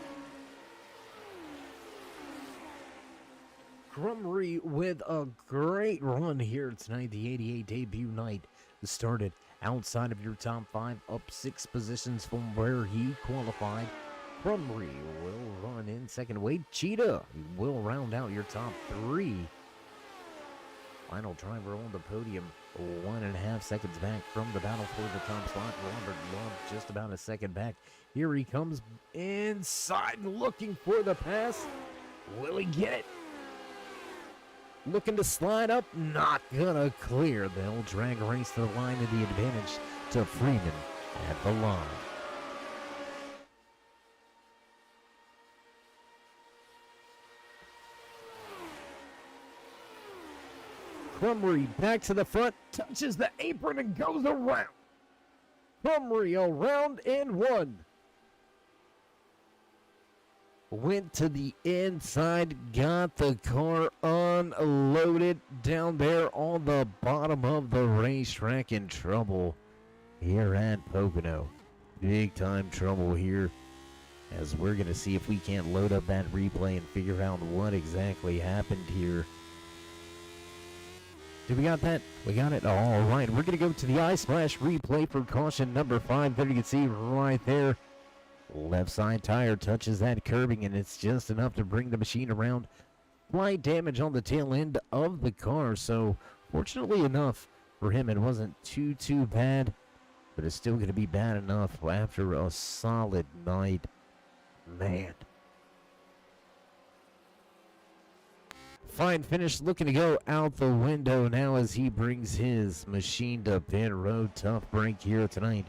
Crumry with a great run here tonight. The 88 debut night started outside of your top 5, up 6 positions from where he qualified. Crumry will run in second. Wade Cheetah will round out your top 3. Final driver on the podium, 1.5 seconds back from the battle for the top spot. Robert Love just about a second back. Here he comes inside looking for the pass. Will he get it? Looking to slide up, not gonna clear. They'll drag a race to the line of the advantage to Freeman at the line. Crumry back to the front, touches the apron and goes around. Crumry around and 1. Went to the inside, got the car unloaded down there on the bottom of the racetrack. In trouble here at Pocono. Big time trouble here, as we're going to see if we can't load up that replay and figure out what exactly happened here. Did we got that? We got it. All right, we're going to go to the Ice Splash replay for caution number 5. There you can see right there. Left side tire touches that curbing, and it's just enough to bring the machine around. Slight damage on the tail end of the car, so fortunately enough for him, it wasn't too bad, but it's still going to be bad enough after a solid night. Man. Fine finish, looking to go out the window now as he brings his machine to pit road. Tough break here tonight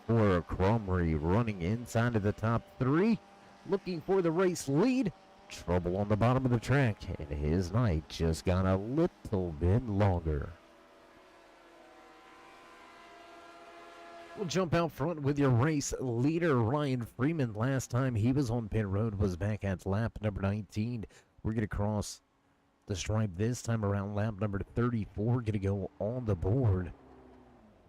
for Crumry, running inside of the top 3, looking for the race lead. Trouble on the bottom of the track, and his night just got a little bit longer. We'll jump out front with your race leader, Ryan Freeman. Last time he was on pit road was back at lap number 19. We're going to cross the stripe this time around, lap number 34. Going to go on the board.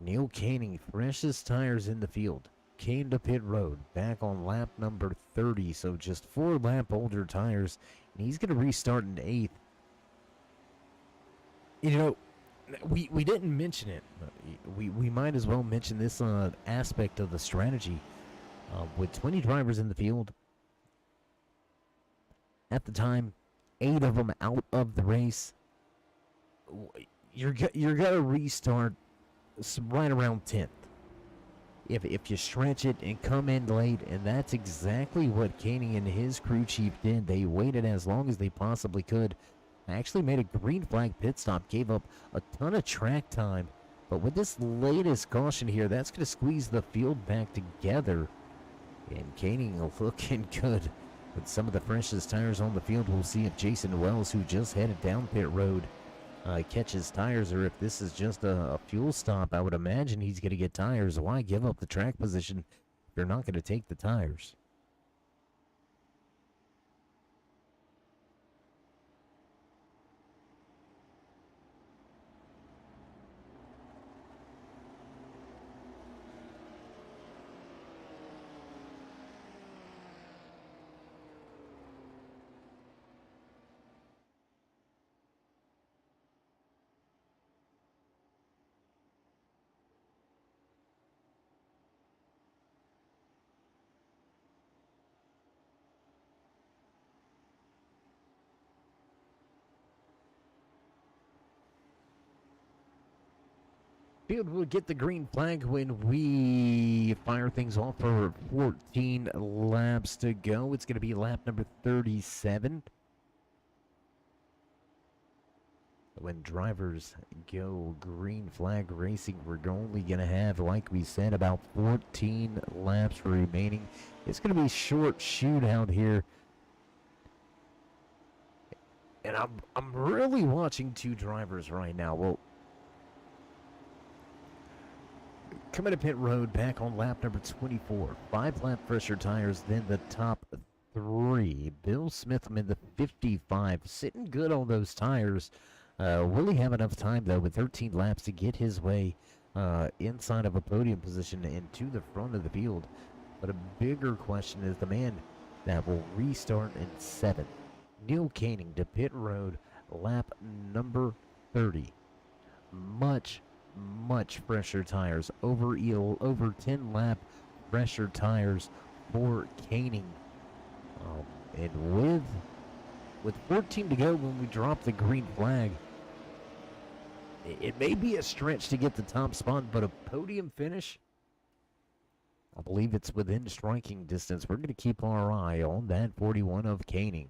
Neil Koenig, freshest tires in the field, came to pit road back on lap number 30, so just 4 lap older tires, and he's going to restart in 8th. You know, we didn't mention it, but we might as well mention this aspect of the strategy. With 20 drivers in the field, at the time, 8 of them out of the race, you're going to restart right around 10th. If you stretch it and come in late, and that's exactly what Koenig and his crew chief did. They waited as long as they possibly could. Actually made a green flag pit stop, gave up a ton of track time. But with this latest caution here, that's going to squeeze the field back together. And Koenig looking good with some of the freshest tires on the field. We'll see if Jason Wells, who just headed down pit road, catches tires, or if this is just a fuel stop. I would imagine he's going to get tires. Why give up the track position if you're not going to take the tires? be able to get the green flag when we fire things off for 14 laps to go. It's going to be lap number 37. When drivers go green flag racing, we're only going to have, like we said, about 14 laps remaining. It's going to be a short shootout here. And I'm really watching two drivers right now. Well, coming to pit road back on lap number 24. 5-lap pressure tires, then the top 3. Bill Smithman, the 55, sitting good on those tires. Will he have enough time, though, with 13 laps to get his way inside of a podium position and to the front of the field? But a bigger question is the man that will restart in 7th. Neil Koenig to pit road, lap number 30. Much fresher tires, over 10 lap fresher tires for Koenig. And with 14 to go when we drop the green flag, it may be a stretch to get the top spot, but a podium finish, I believe it's within striking distance. We're going to keep our eye on that 41 of Koenig.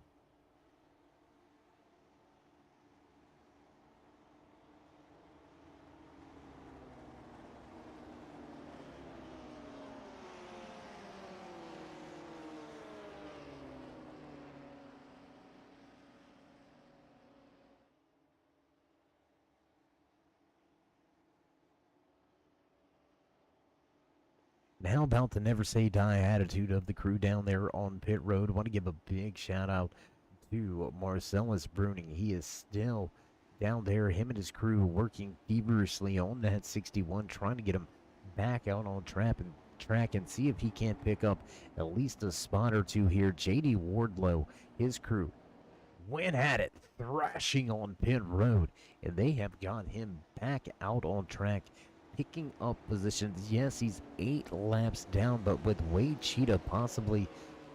And how about the never say die attitude of the crew down there on pit road? I want to give a big shout out to Marcellus Bruning. He is still down there, him and his crew working feverishly on that 61, trying to get him back out on track and see if he can't pick up at least a spot or two here. JD Wardlow, his crew, went at it, thrashing on pit road, and they have got him back out on track, picking up positions. Yes, he's 8 laps down, but with Wade Cheetah possibly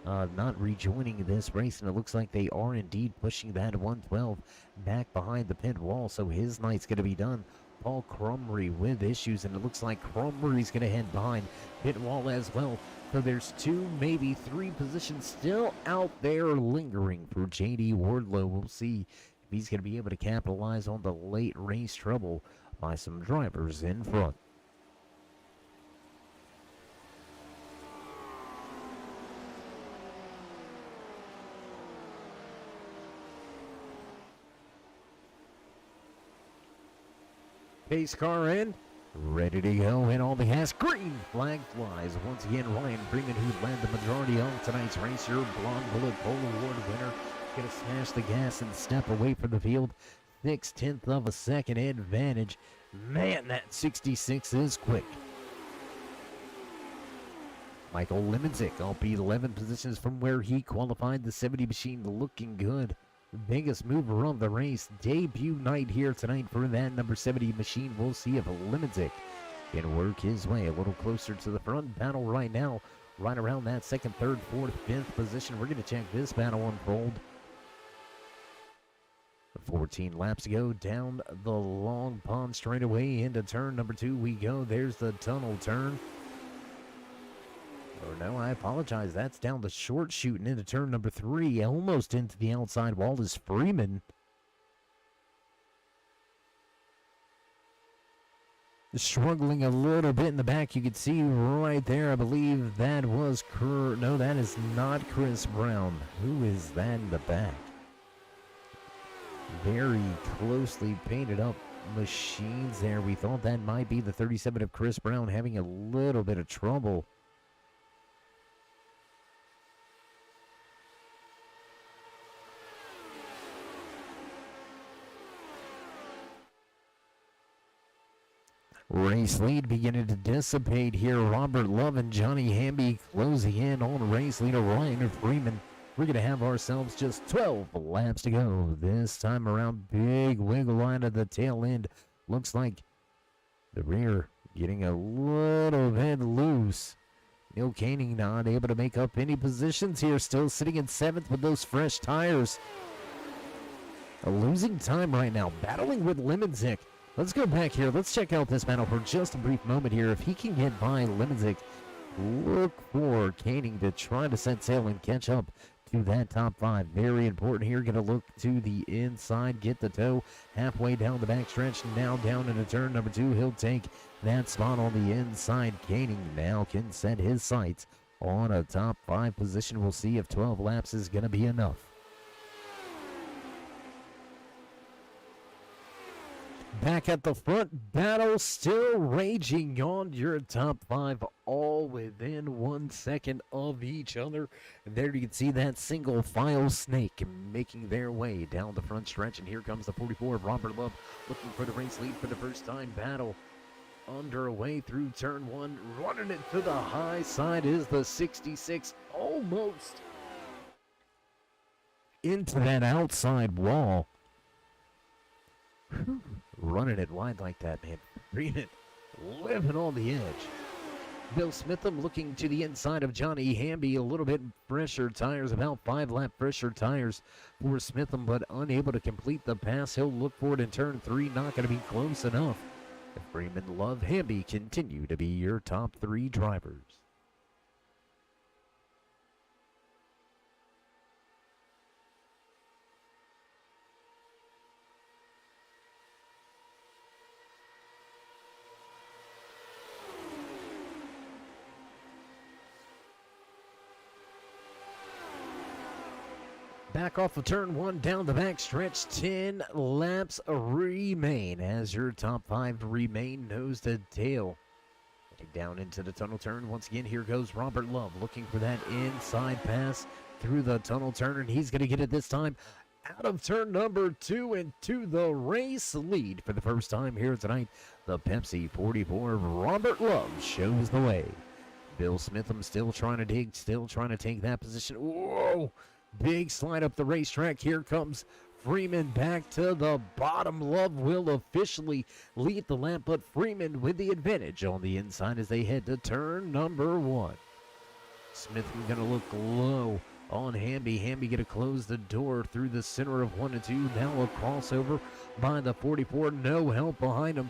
not rejoining this race, and it looks like they are indeed pushing that 112 back behind the pit wall, so his night's going to be done. Paul Crumry with issues, and it looks like Crumry's going to head behind pit wall as well. So there's 2, maybe 3 positions still out there lingering for JD Wardlow. We'll see if he's going to be able to capitalize on the late race trouble by some drivers in front. Pace car in, ready to go, and on the gas, green flag flies. Once again, Ryan Freeman, who led the majority of tonight's race, your Blonde Bullet Pole Award winner, going to smash the gas and step away from the field. 0.6 of a second advantage. Man, that 66 is quick. Michael Lemonzik, albeit 11 positions from where he qualified. The 70 machine looking good. Biggest mover of the race. Debut night here tonight for that number 70 machine. We'll see if Lemonzik can work his way a little closer to the front. Battle right now, right around that 2nd, 3rd, 4th, 5th position. We're going to check this battle unfold. 14 laps to go down the long pond straightaway into turn number 2 we go. There's the tunnel turn. Oh no, I apologize. That's down the short chute and into turn number 3. Almost into the outside wall is Freeman. Struggling a little bit in the back. You can see right there, I believe that was no, that is not Chris Brown. Who is that in the back? Very closely painted up machines there. We thought that might be the 37 of Chris Brown, having a little bit of trouble. Race lead beginning to dissipate here. Robert Love and Johnny Hamby closing in on race leader Ryan Freeman. We're going to have ourselves just 12 laps to go. This time around, big wiggle line at the tail end. Looks like the rear getting a little bit loose. Neil Koenig not able to make up any positions here. Still sitting in 7th with those fresh tires. Losing time right now. Battling with Lemonzik. Let's go back here. Let's check out this battle for just a brief moment here. If he can get by Lemonzik, look for Canning to try to set sail and catch up to that top 5. Very important here. Going to look to the inside, get the toe halfway down the backstretch. Now down into turn number 2. He'll take that spot on the inside. Canning now can set his sights on a top 5 position. We'll see if 12 laps is going to be enough. Back at the front, battle still raging on your top 5, all within 1 second of each other. And there you can see that single file snake making their way down the front stretch. And here comes the 44 of Robert Love looking for the race lead for the first time. Battle underway through turn 1. Running it to the high side is the 66, almost into that outside wall. Whew. Running it wide like that, man. Freeman living on the edge. Bill Smitham looking to the inside of Johnny Hamby. A little bit fresher tires, about 5 lap fresher tires for Smitham, but unable to complete the pass. He'll look for it in turn 3. Not going to be close enough. Freeman, Love, Hamby continue to be your top 3 drivers. Back off of turn 1, down the back stretch. 10 laps remain as your top 5 remain nose to tail. Down into the tunnel turn. Once again, here goes Robert Love looking for that inside pass through the tunnel turn, and he's going to get it this time out of turn number 2 into the race lead for the first time here tonight. The Pepsi 44 of Robert Love shows the way. Bill Smitham still trying to dig, still trying to take that position. Whoa! Big slide up the racetrack. Here comes Freeman back to the bottom. Love will officially lead the lap, but Freeman with the advantage on the inside as they head to turn number 1. Smith going to look low on Hamby. Hamby going to close the door through the center of 1 and 2. Now a crossover by the 44. No help behind him.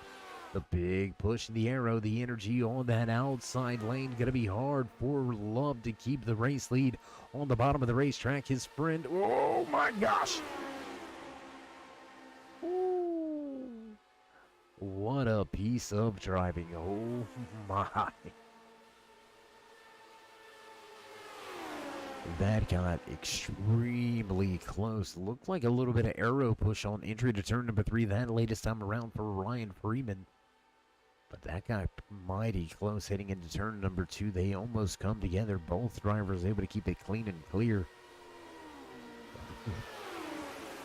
The big push in the arrow, the energy on that outside lane. Going to be hard for Love to keep the race lead on the bottom of the racetrack. His friend, oh my gosh. Ooh. What a piece of driving. Oh my. That got extremely close. Looked like a little bit of arrow push on entry to turn number 3 that latest time around for Ryan Freeman. But that got mighty close heading into turn number 2. They almost come together. Both drivers able to keep it clean and clear.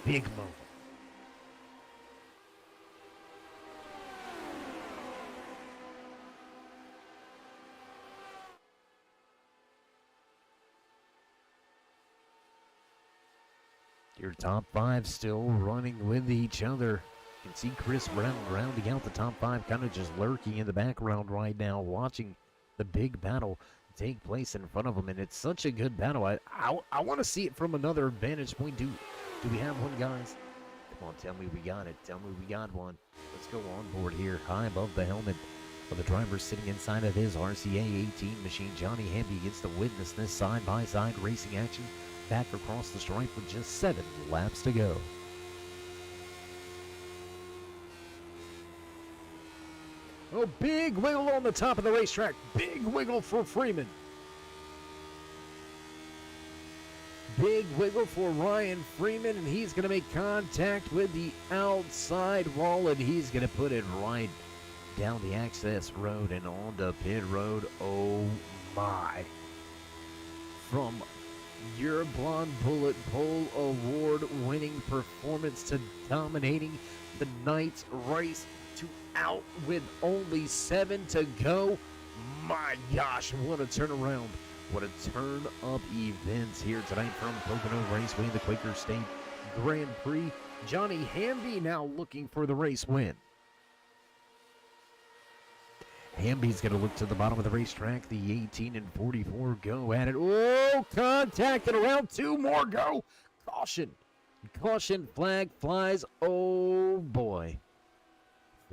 Big moment. Your top 5 still running with each other. You can see Chris Brown rounding out the top 5, kind of just lurking in the background right now, watching the big battle take place in front of him. And it's such a good battle. I want to see it from another vantage point. Do we have one, guys? Come on, tell me we got it. Tell me we got one. Let's go on board here, high above the helmet of the driver sitting inside of his RCA 18 machine. Johnny Hamby gets to witness this side-by-side racing action back across the stripe with just 7 laps to go. Oh, big wiggle on the top of the racetrack. Big wiggle for Freeman. Big wiggle for Ryan Freeman, and he's going to make contact with the outside wall, and he's going to put it right down the access road and onto pit road. Oh, my. From your Blonde Bullet Pole Award-winning performance to dominating the night's race to out with only 7 to go. My gosh, what a turnaround. What a turn of events here tonight from Pocono Raceway, the Quaker State Grand Prix. Johnny Hamby now looking for the race win. Hamby's going to look to the bottom of the racetrack. The 18 and 44 go at it. Oh, contact and around 2 more go. Caution. Caution flag flies. Oh, boy.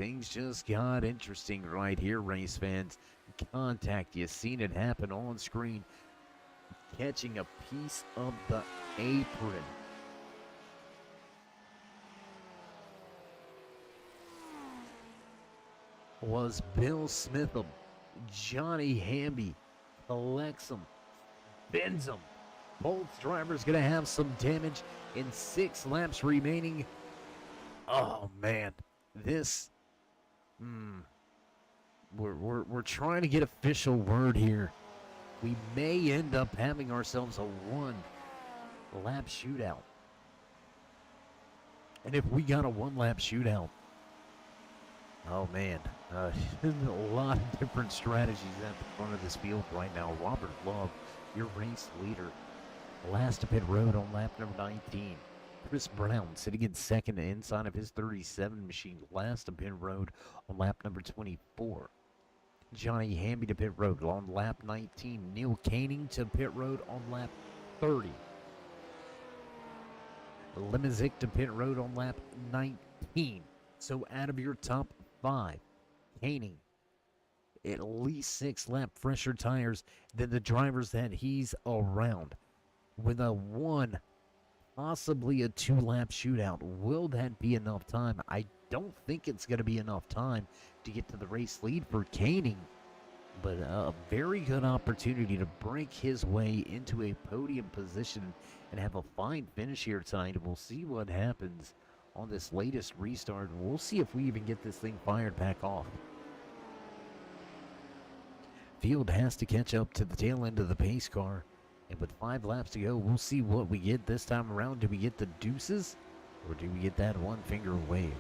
things just got interesting right here, race fans. Contact, you seen it happen on screen. Catching a piece of the apron. Was Bill Smitham. Johnny Hamby collects him, bends him. Both drivers going to have some damage in 6 laps remaining. Oh, man. This... We're trying to get official word here. We may end up having ourselves a 1-lap shootout. And if we got a 1-lap shootout, oh man, a lot of different strategies at the front of this field right now. Robert Love, your race leader, last to pit road on lap number 19. Chris Brown sitting in second inside of his 37 machine, last to pit road on lap number 24. Johnny Hamby to pit road on lap 19. Neil Canning to pit road on lap 30. Limizik to pit road on lap 19. So out of your top 5, Canning, at least 6 lap fresher tires than the drivers that he's around. With a 1, possibly a 2-lap shootout, will that be enough time? I don't think it's going to be enough time to get to the race lead for Canning, but a very good opportunity to break his way into a podium position and have a fine finish here tonight. We'll see what happens on this latest restart. We'll see if we even get this thing fired back off. Field has to catch up to the tail end of the pace car, and with 5 laps to go, we'll see what we get this time around. Do we get the deuces, or do we get that 1-finger wave?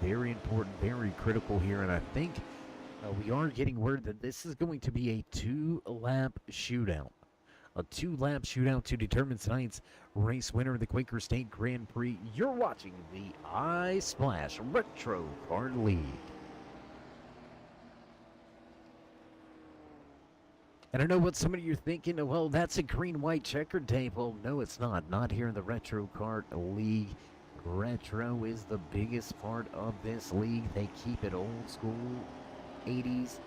Very important, very critical here, and I think we are getting word that this is going to be a 2-lap shootout. A 2-lap shootout to determine tonight's race winner of the Quaker State Grand Prix. You're watching the iSplash Retro Card League. And I know what some of you are thinking, well, that's a green-white checkered table. No, it's not. Not here in the Retro Card League. Retro is the biggest part of this league. They keep it old school, 80s,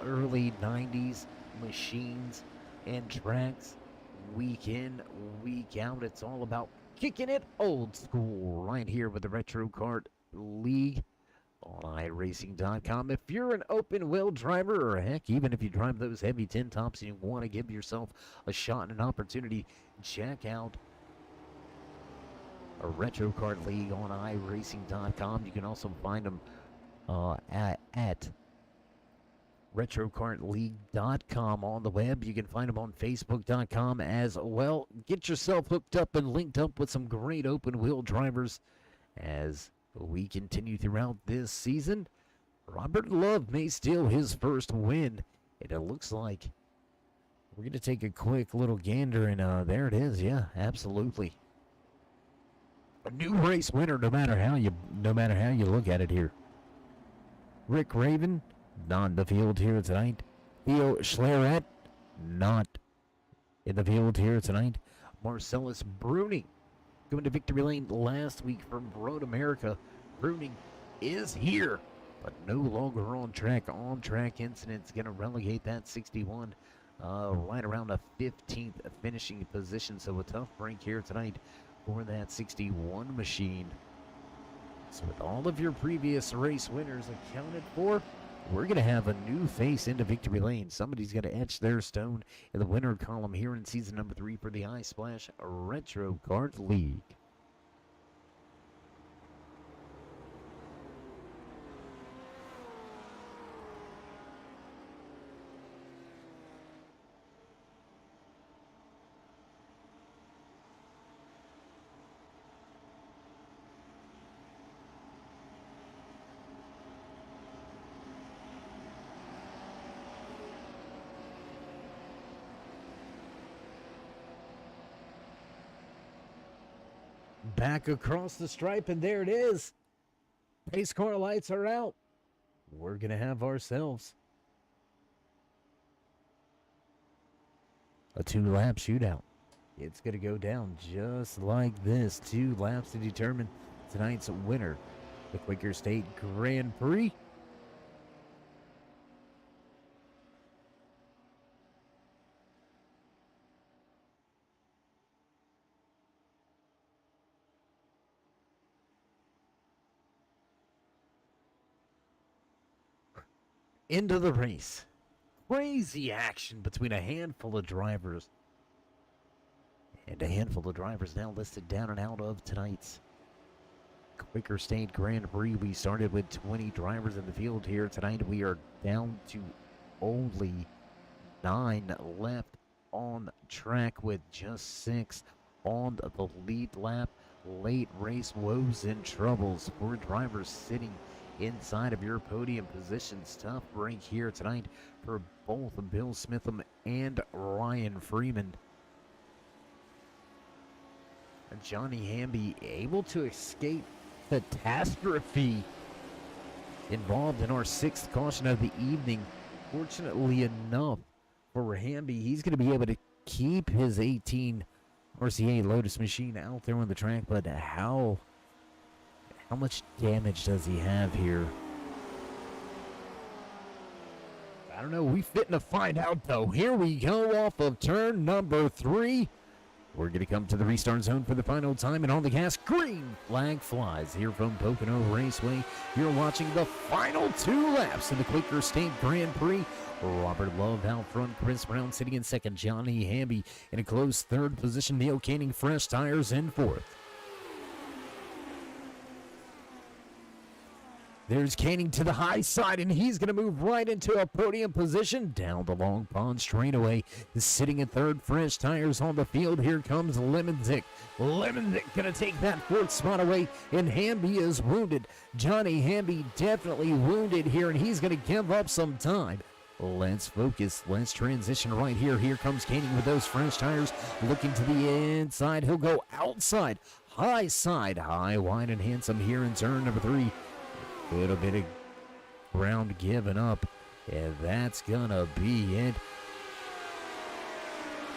early 90s machines and tracks, week in, week out. It's all about kicking it old school right here with the Retro Kart League on iRacing.com. If you're an open wheel driver, or heck, even if you drive those heavy tin tops and you want to give yourself a shot and an opportunity, check out a Retro Kart League on iRacing.com. You can also find them at RetroKartLeague.com on the web. You can find them on Facebook.com as well. Get yourself hooked up and linked up with some great open wheel drivers as we continue throughout this season. Robert Love may steal his first win, and it looks like we're going to take a quick little gander, and there it is. Yeah, absolutely. A new race winner, no matter how you look at it here. Rick Raven, not in the field here tonight. Theo Schleret, not in the field here tonight. Marcellus Bruning, going to victory lane last week from Road America. Bruning is here, but no longer on track. On-track incident's going to relegate that 61 right around a 15th finishing position. So a tough break here tonight for that 61 machine. So with all of your previous race winners accounted for, we're going to have a new face into victory lane. Somebody's going to etch their stone in the winner column here in season number 3 for the iSplash Retro Kart League. Back across the stripe, and there it is. Pace car lights are out. We're going to have ourselves a 2-lap shootout. It's going to go down just like this. 2 laps to determine tonight's winner the Quaker State Grand Prix. Into the race. Crazy action between a handful of drivers. And a handful of drivers now listed down and out of tonight's Quaker State Grand Prix. We started with 20 drivers in the field here. Tonight we are down to only 9 left on track with just 6 on the lead lap. Late race woes and troubles for drivers sitting inside of your podium positions. Tough break here tonight for both Bill Smitham and Ryan Freeman. Johnny Hamby able to escape catastrophe involved in our 6th caution of the evening. Fortunately enough for Hamby, he's going to be able to keep his 18 RCA Lotus machine out there on the track, but how much damage does he have here? I don't know. We fitting to find out, though. Here we go off of turn number 3. We're going to come to the restart zone for the final time, and on the gas, green flag flies here from Pocono Raceway. You're watching the final 2 laps of the Quaker State Grand Prix. Robert Love out front, Chris Brown sitting in second, Johnny Hamby in a close 3rd position, Neil Canning fresh tires in 4th. There's Canning to the high side, and he's going to move right into a podium position down the Long Pond straightaway. Sitting in 3rd, fresh tires on the field. Here comes Lemonzik. Lemonzik going to take that 4th spot away, and Hamby is wounded. Johnny Hamby definitely wounded here, and he's going to give up some time. Let's focus. Let's transition right here. Here comes Canning with those fresh tires. Looking to the inside. He'll go outside. High side. High, wide, and handsome here in turn number 3. Little bit of ground given up, and that's gonna be it.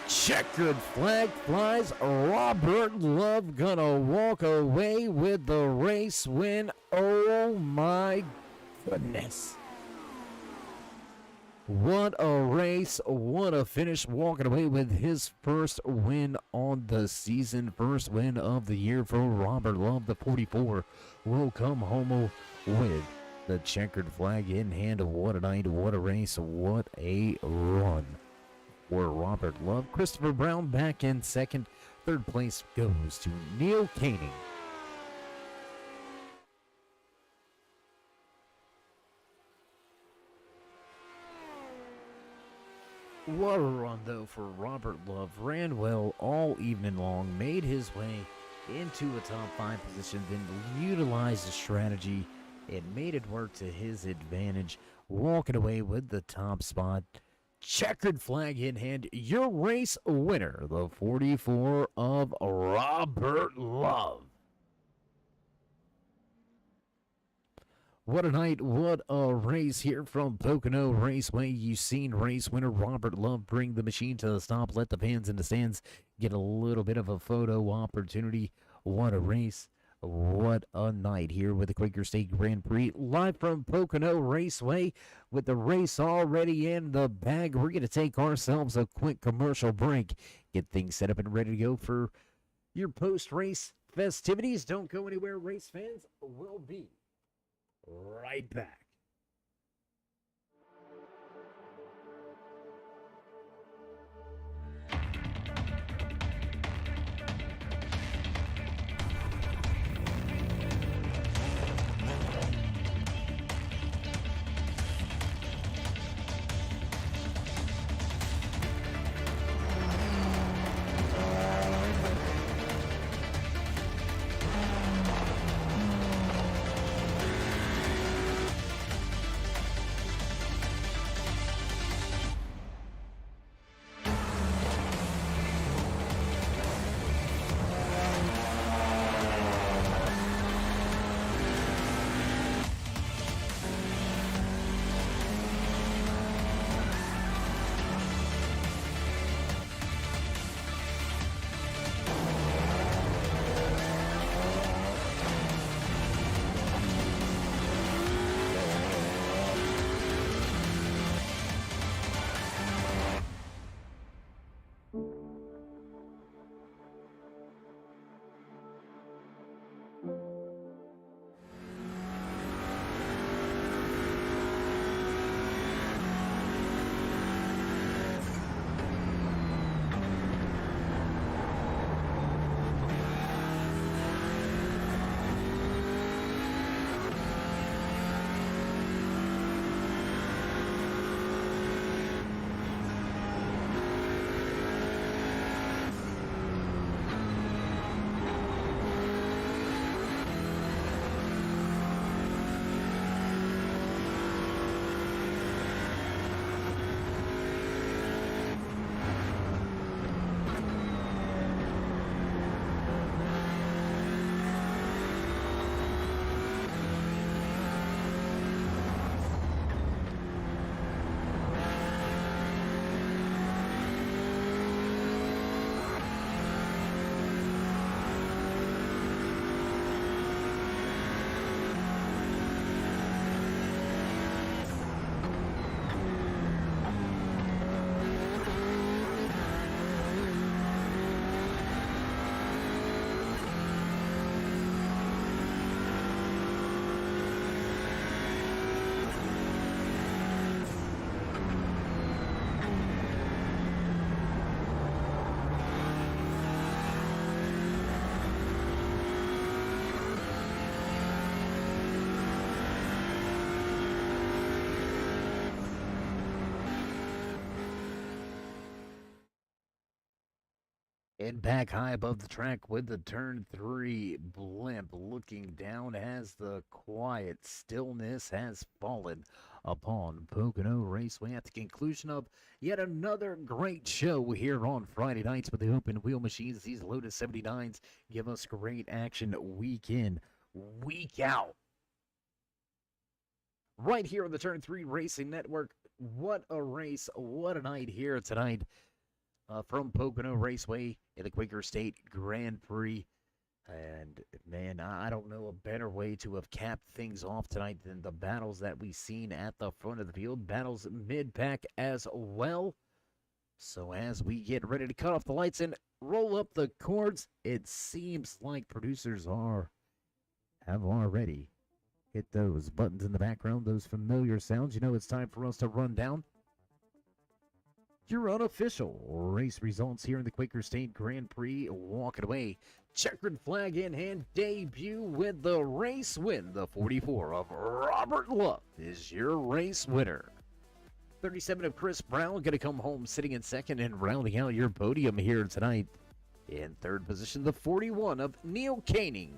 Checkered flag flies. Robert Love gonna walk away with the race win. Oh my goodness. What a race, what a finish, walking away with his first win on the season, first win of the year for Robert Love. The 44 will come home with the checkered flag in hand. What a night, what a race, what a run for Robert Love. Christopher Brown back in second. 3rd place goes to Neil Canning. What a run, though, for Robert Love. Ran well all evening long, made his way into a top 5 position, then utilized the strategy and made it work to his advantage, walking away with the top spot. Checkered flag in hand, your race winner, the 44 of Robert Love. What a night, what a race here from Pocono Raceway. You've seen race winner Robert Love bring the machine to the stop, let the fans in the stands get a little bit of a photo opportunity. What a race, what a night here with the Quaker State Grand Prix. Live from Pocono Raceway with the race already in the bag. We're going to take ourselves a quick commercial break, get things set up and ready to go for your post-race festivities. Don't go anywhere, race fans. We'll be right back. And back high above the track with the turn 3 blimp, looking down as the quiet stillness has fallen upon Pocono Raceway at the conclusion of yet another great show here on Friday nights with the open wheel machines. These Lotus 79s give us great action week in, week out. Right here on the Turn 3 Racing Network. What a race, what a night here tonight. From Pocono Raceway in the Quaker State Grand Prix. And, man, I don't know a better way to have capped things off tonight than the battles that we've seen at the front of the field. Battles mid-pack as well. So as we get ready to cut off the lights and roll up the cords, it seems like producers have already hit those buttons in the background, those familiar sounds. You know it's time for us to run down your unofficial race results here in the Quaker State Grand Prix. Walking away, checkered flag in hand, debut with the race win. The 44 of Robert Love is your race winner. 37 of Chris Brown going to come home sitting in second and rounding out your podium here tonight. In third position, the 41 of Neil Koenig.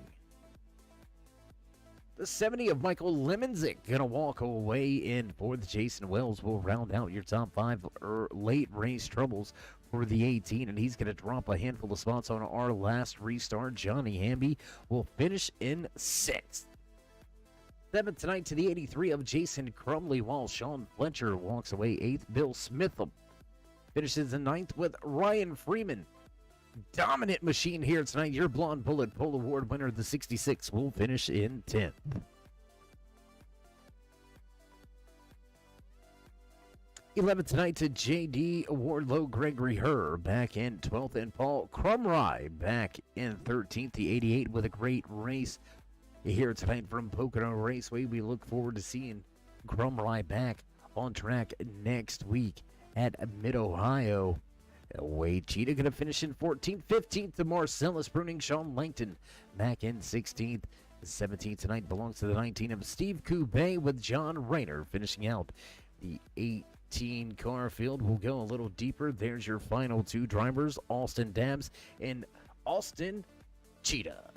The 70 of Michael Lemonzik going to walk away in fourth. Jason Wells will round out your top 5 late race troubles for the 18, and he's going to drop a handful of spots on our last restart. Johnny Hamby will finish in 6th. 7th tonight to the 83 of Jason Crumley, while Sean Fletcher walks away 8th. Bill Smith finishes in 9th with Ryan Freeman. Dominant machine here tonight. Your Blonde Bullet Pole Award winner, the 66, will finish in 10th. '11th tonight to J.D. Wardlow, Gregory Herr back in 12th, and Paul Crumry back in 13th. The 88 with a great race here tonight from Pocono Raceway. We look forward to seeing Crumry back on track next week at Mid-Ohio. Wade Cheetah going to finish in 14th. 15th to Marcellus Bruning. Sean Langton back in 16th. 17th tonight belongs to the 19 of Steve Coubet, with John Rayner finishing out the 18 car field. We'll go a little deeper. There's your final 2 drivers, Austin Dabbs and Austin Cheetah.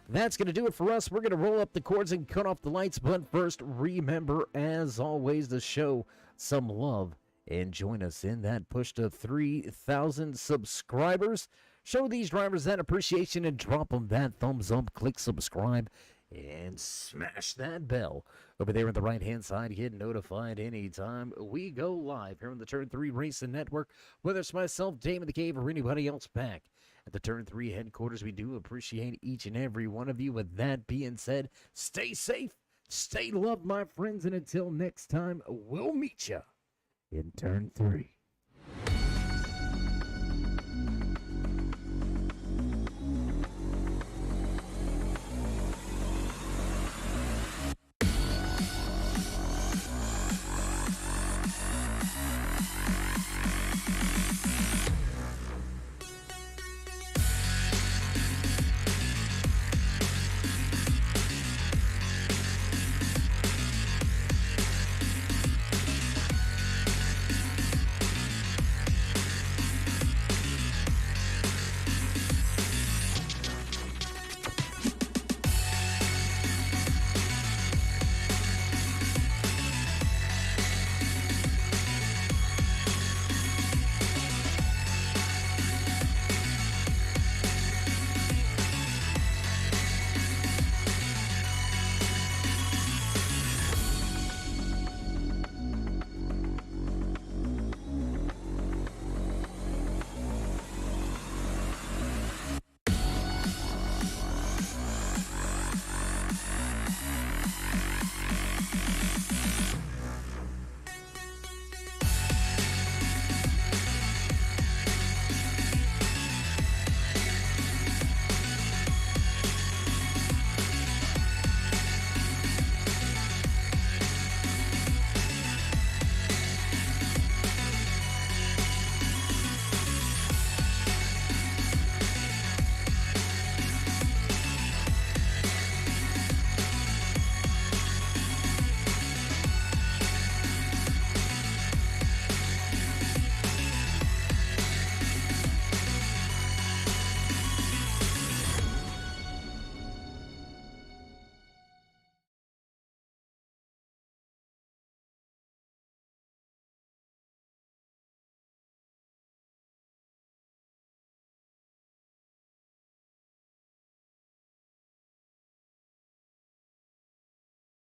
That's going to do it for us. We're going to roll up the cords and cut off the lights. But first, remember, as always, to show some love and join us in that push to 3,000 subscribers. Show these drivers that appreciation and drop them that thumbs up. Click subscribe and smash that bell over there on the right-hand side. Get notified anytime we go live here on the Turn 3 Racing Network. Whether it's myself, Damon the Cave, or anybody else back at the Turn 3 headquarters, we do appreciate each and every one of you. With that being said, stay safe, stay loved, my friends, and until next time, we'll meet ya in Turn 3.